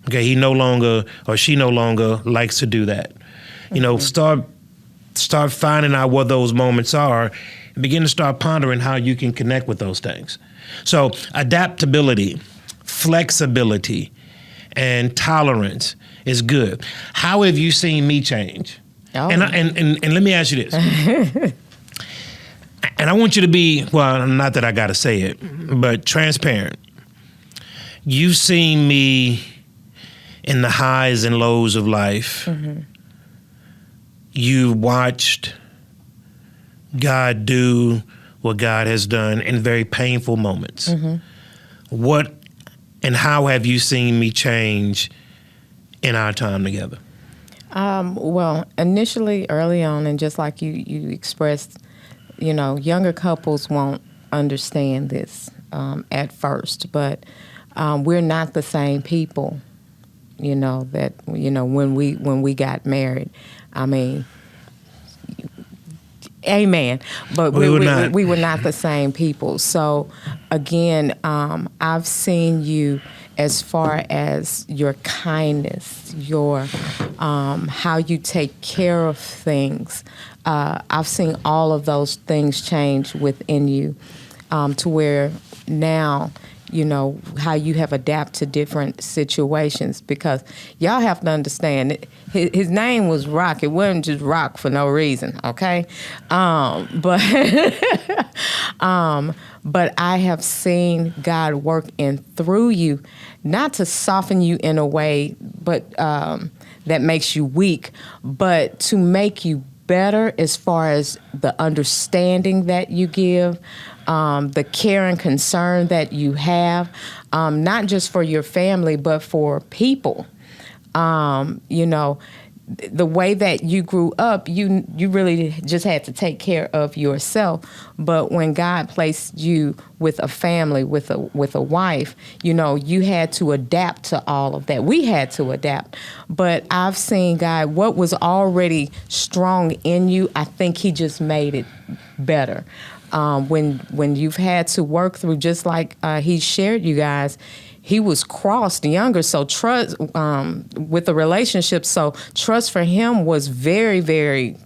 Okay, he no longer or she no longer likes to do that. Start finding out what those moments are and begin to start pondering how you can connect with those things. So adaptability, flexibility, and tolerance is good. How have you seen me change? Oh. And let me ask you this. And I want you to be, well, not that I got to say it, but transparent. You've seen me in the highs and lows of life. You watched God do what God has done in very painful moments. What and how have you seen me change in our time together? Well, initially, early on, and just like you expressed, younger couples won't understand this at first, but we're not the same people, when we got married. I mean, amen. But we were not the same people. So, again, I've seen you as far as your kindness, your how you take care of things. I've seen all of those things change within you to where now, how you have adapted to different situations, because y'all have to understand his name was Rock. It wasn't just Rock for no reason, okay? But I have seen God work in through you, not to soften you in a way, but that makes you weak, but to make you better as far as the understanding that you give, the care and concern that you have, not just for your family, but for people. The way that you grew up, you really just had to take care of yourself. But when God placed you with a family, with a wife, you had to adapt to all of that. We had to adapt. But I've seen God, what was already strong in you, I think He just made it better. When you've had to work through, just like He shared, you guys, he was crossed younger, so trust with the relationship. So trust for him was very, very,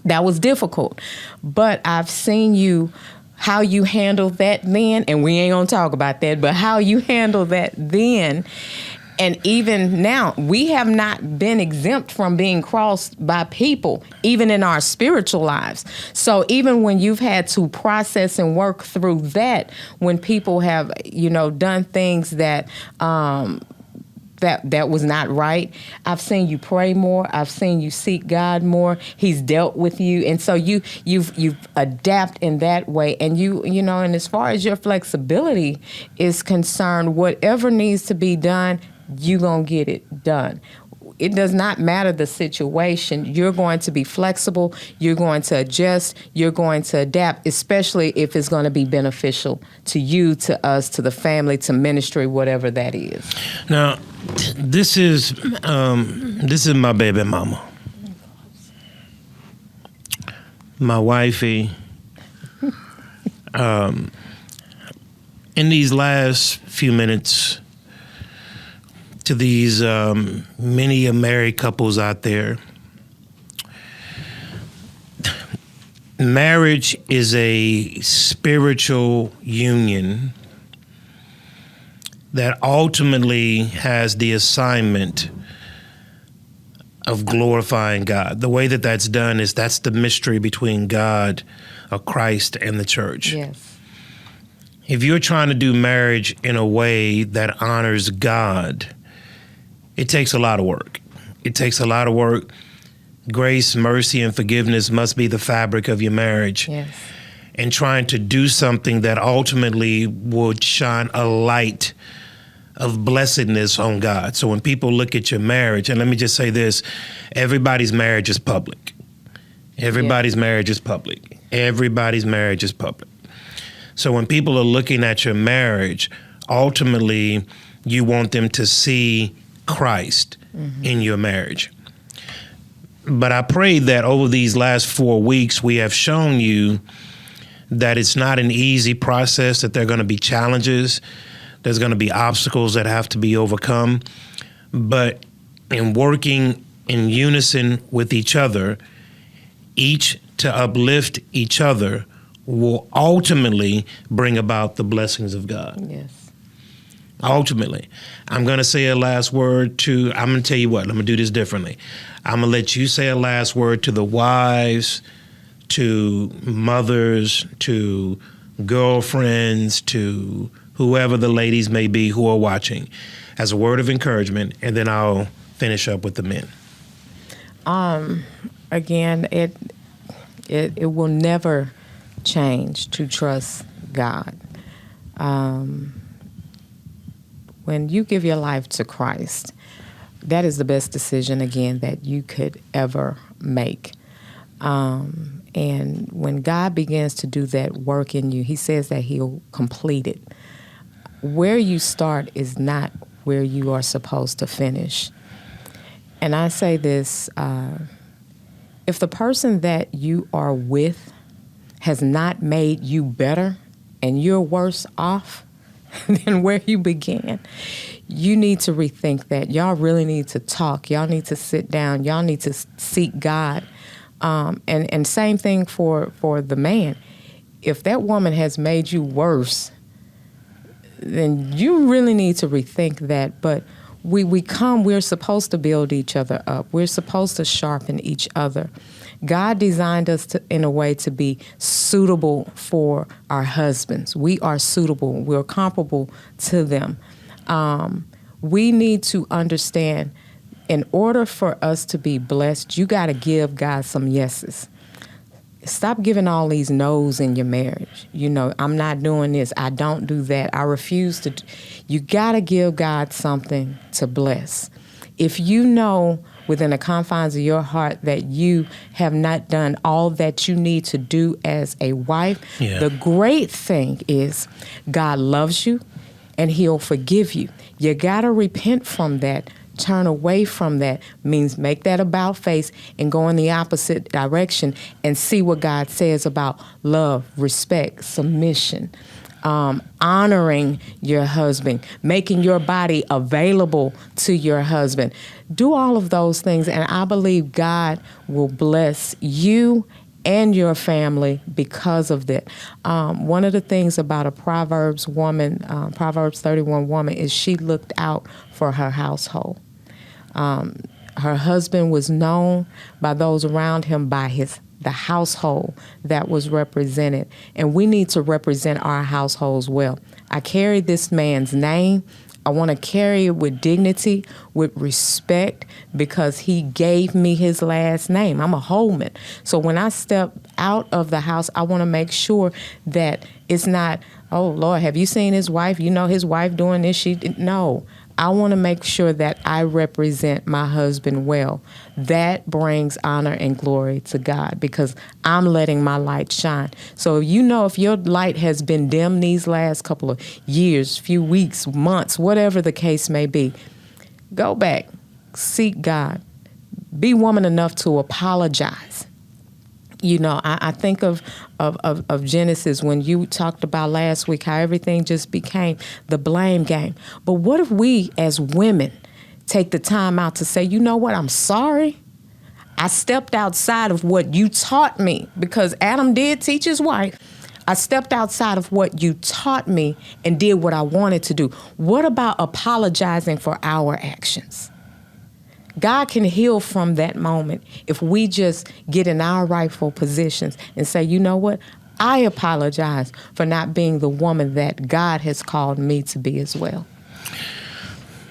that was difficult. But I've seen you, how you handled that then, and we ain't gonna talk about that, but how you handled that then. And even now, we have not been exempt from being crossed by people, even in our spiritual lives. So even when you've had to process and work through that, when people have, done things that that was not right, I've seen you pray more. I've seen you seek God more. He's dealt with you, and so you've adapt in that way. And and as far as your flexibility is concerned, whatever needs to be done, you're going to get it done. It does not matter the situation. You're going to be flexible. You're going to adjust. You're going to adapt, especially if it's going to be beneficial to you, to us, to the family, to ministry, whatever that is. Now, this is my baby mama, my wifey. In these last few minutes, to these many married couples out there, marriage is a spiritual union that ultimately has the assignment of glorifying God. The way that that's done is that's the mystery between God, Christ, and the church. Yes. If you're trying to do marriage in a way that honors God, it takes a lot of work. It takes a lot of work. Grace, mercy, and forgiveness must be the fabric of your marriage. Yes. And trying to do something that ultimately would shine a light of blessedness on God. So when people look at your marriage, and let me just say this, everybody's marriage is public. Everybody's marriage is public. Everybody's marriage is public. So when people are looking at your marriage, ultimately you want them to see Christ in your marriage. But I pray that over these last 4 weeks, we have shown you that it's not an easy process, that there are going to be challenges, there's going to be obstacles that have to be overcome. But in working in unison with each other, each to uplift each other, will ultimately bring about the blessings of God. Yes. Ultimately, I'm going to say a last word to, I'm going to tell you what, I'm going to do this differently. I'm going to let you say a last word to the wives, to mothers, to girlfriends, to whoever the ladies may be who are watching, as a word of encouragement, and then I'll finish up with the men. Again, it will never change to trust God. When you give your life to Christ, that is the best decision, again, that you could ever make. And when God begins to do that work in you, he says that he'll complete it. Where you start is not where you are supposed to finish. And I say this, if the person that you are with has not made you better and you're worse off than where you began, you need to rethink that. Y'all really need to talk. Y'all need to sit down. Y'all need to seek God. And same thing for the man. If that woman has made you worse, then you really need to rethink that. But we're supposed to build each other up. We're supposed to sharpen each other. God designed us in a way to be suitable for our husbands. We are suitable. We're comparable to them. We need to understand, in order for us to be blessed, you got to give God some yeses. Stop giving all these no's in your marriage. You know, I'm not doing this. I don't do that. I refuse to. You got to give God something to bless. If you know within the confines of your heart that you have not done all that you need to do as a wife, the great thing is God loves you and he'll forgive you. You got to repent from that. Turn away from that. Means make that about face and go in the opposite direction and see what God says about love, respect, submission, honoring your husband, making your body available to your husband. Do all of those things, and I believe God will bless you and your family because of that. One of the things about a Proverbs woman, Proverbs 31 woman, is she looked out for her household. Her husband was known by those around him by the household that was represented. And we need to represent our households well. I carry this man's name. I want to carry it with dignity, with respect, because he gave me his last name. I'm a Holman. So when I step out of the house, I want to make sure that it's not, oh, Lord, have you seen his wife? You know his wife doing this? No. I want to make sure that I represent my husband well. That brings honor and glory to God because I'm letting my light shine. So if your light has been dim these last couple of years, few weeks, months, whatever the case may be, go back, seek God. Be woman enough to apologize. You know, I think of Genesis when you talked about last week how everything just became the blame game. But what if we as women take the time out to say, you know what, I'm sorry. I stepped outside of what you taught me because Adam did teach his wife. I stepped outside of what you taught me and did what I wanted to do. What about apologizing for our actions? God can heal from that moment if we just get in our rightful positions and say, you know what? I apologize for not being the woman that God has called me to be as well.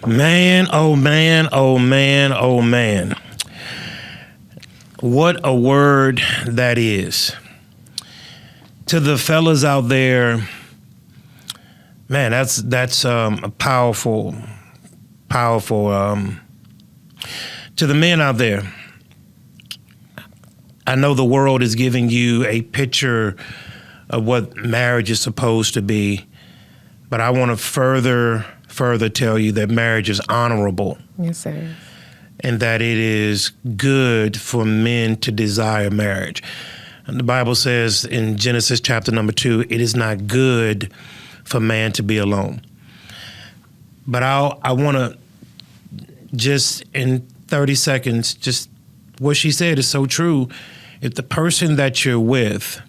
Man, oh man, oh man, oh man. What a word that is. To the fellas out there, man, that's a powerful. To the men out there, I know the world is giving you a picture of what marriage is supposed to be, but I want to further tell you that marriage is honorable. Yes, sir. And that it is good for men to desire marriage. And the Bible says in Genesis chapter number 2, it is not good for man to be alone. But I want to just in 30 seconds, just what she said is so true. If the person that you're with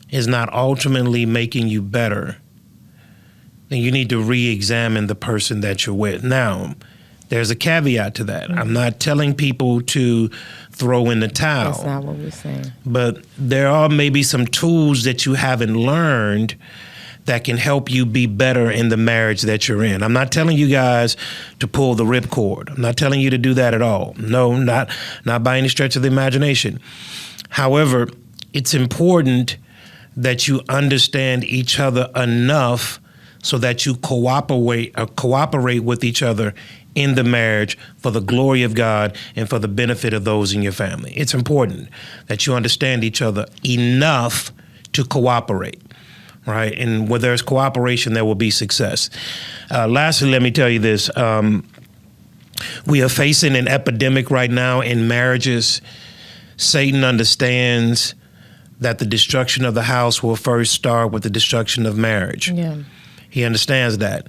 is not ultimately making you better, then you need to re-examine the person that you're with. Now, there's a caveat to that. Mm-hmm. I'm not telling people to throw in the towel. That's not what we're saying. But there are maybe some tools that you haven't learned that can help you be better in the marriage that you're in. I'm not telling you guys to pull the ripcord. I'm not telling you to do that at all. No, not by any stretch of the imagination. However, it's important that you understand each other enough so that you cooperate with each other in the marriage for the glory of God and for the benefit of those in your family. It's important that you understand each other enough to cooperate, right? And where there's cooperation, there will be success. Lastly, let me tell you this. We are facing an epidemic right now in marriages. Satan understands that the destruction of the house will first start with the destruction of marriage. Yeah. He understands that.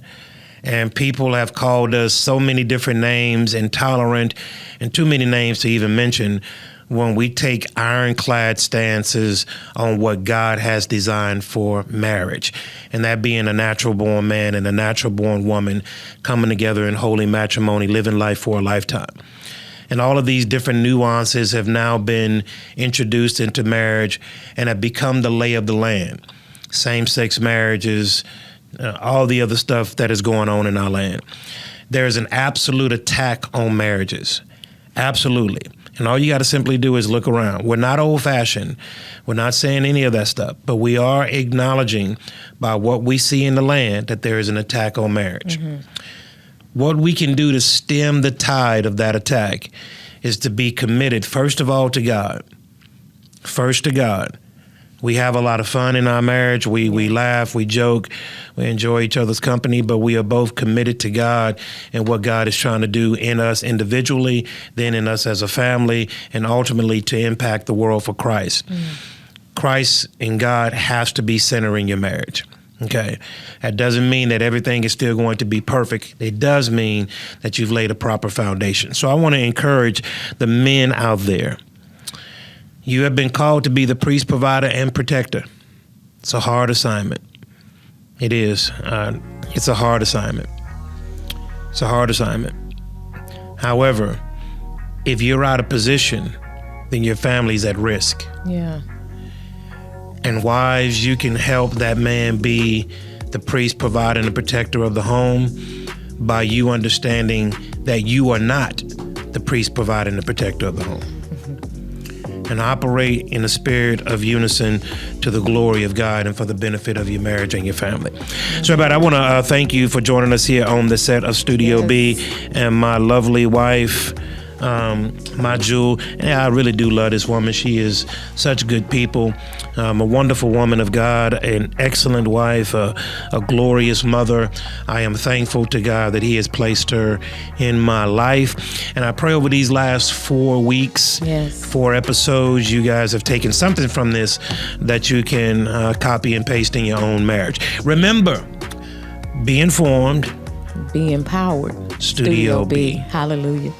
And people have called us so many different names, intolerant, and too many names to even mention, when we take ironclad stances on what God has designed for marriage. And that being a natural-born man and a natural-born woman coming together in holy matrimony, living life for a lifetime. And all of these different nuances have now been introduced into marriage and have become the lay of the land. Same-sex marriages, all the other stuff that is going on in our land. There is an absolute attack on marriages. Absolutely. And all you got to simply do is look around. We're not old-fashioned. We're not saying any of that stuff. But we are acknowledging by what we see in the land that there is an attack on marriage. Mm-hmm. What we can do to stem the tide of that attack is to be committed, first of all, to God. First to God. We have a lot of fun in our marriage. We laugh, we joke, we enjoy each other's company, but we are both committed to God and what God is trying to do in us individually, then in us as a family, and ultimately to impact the world for Christ. Christ and God has to be center in your marriage. Okay. That doesn't mean that everything is still going to be perfect. It does mean that you've laid a proper foundation. So I want to encourage the men out there. You have been called to be the priest, provider, and protector. It's a hard assignment. It is. It's a hard assignment. It's a hard assignment. However, if you're out of position, then your family's at risk. Yeah. And wives, you can help that man be the priest, provider, and the protector of the home by you understanding that you are not the priest, provider, and the protector of the home. And operate in a spirit of unison to the glory of God and for the benefit of your marriage and your family. So, everybody, I want to thank you for joining us here on the set of Studio B, and my lovely wife, my jewel. And I really do love this woman. She is such good people, a wonderful woman of God, an excellent wife, a glorious mother. I am thankful to God that He has placed her in my life. And I pray over these last 4 weeks, 4 episodes, you guys have taken something from this that you can copy and paste in your own marriage. Remember, be informed, be empowered. Studio B. Hallelujah.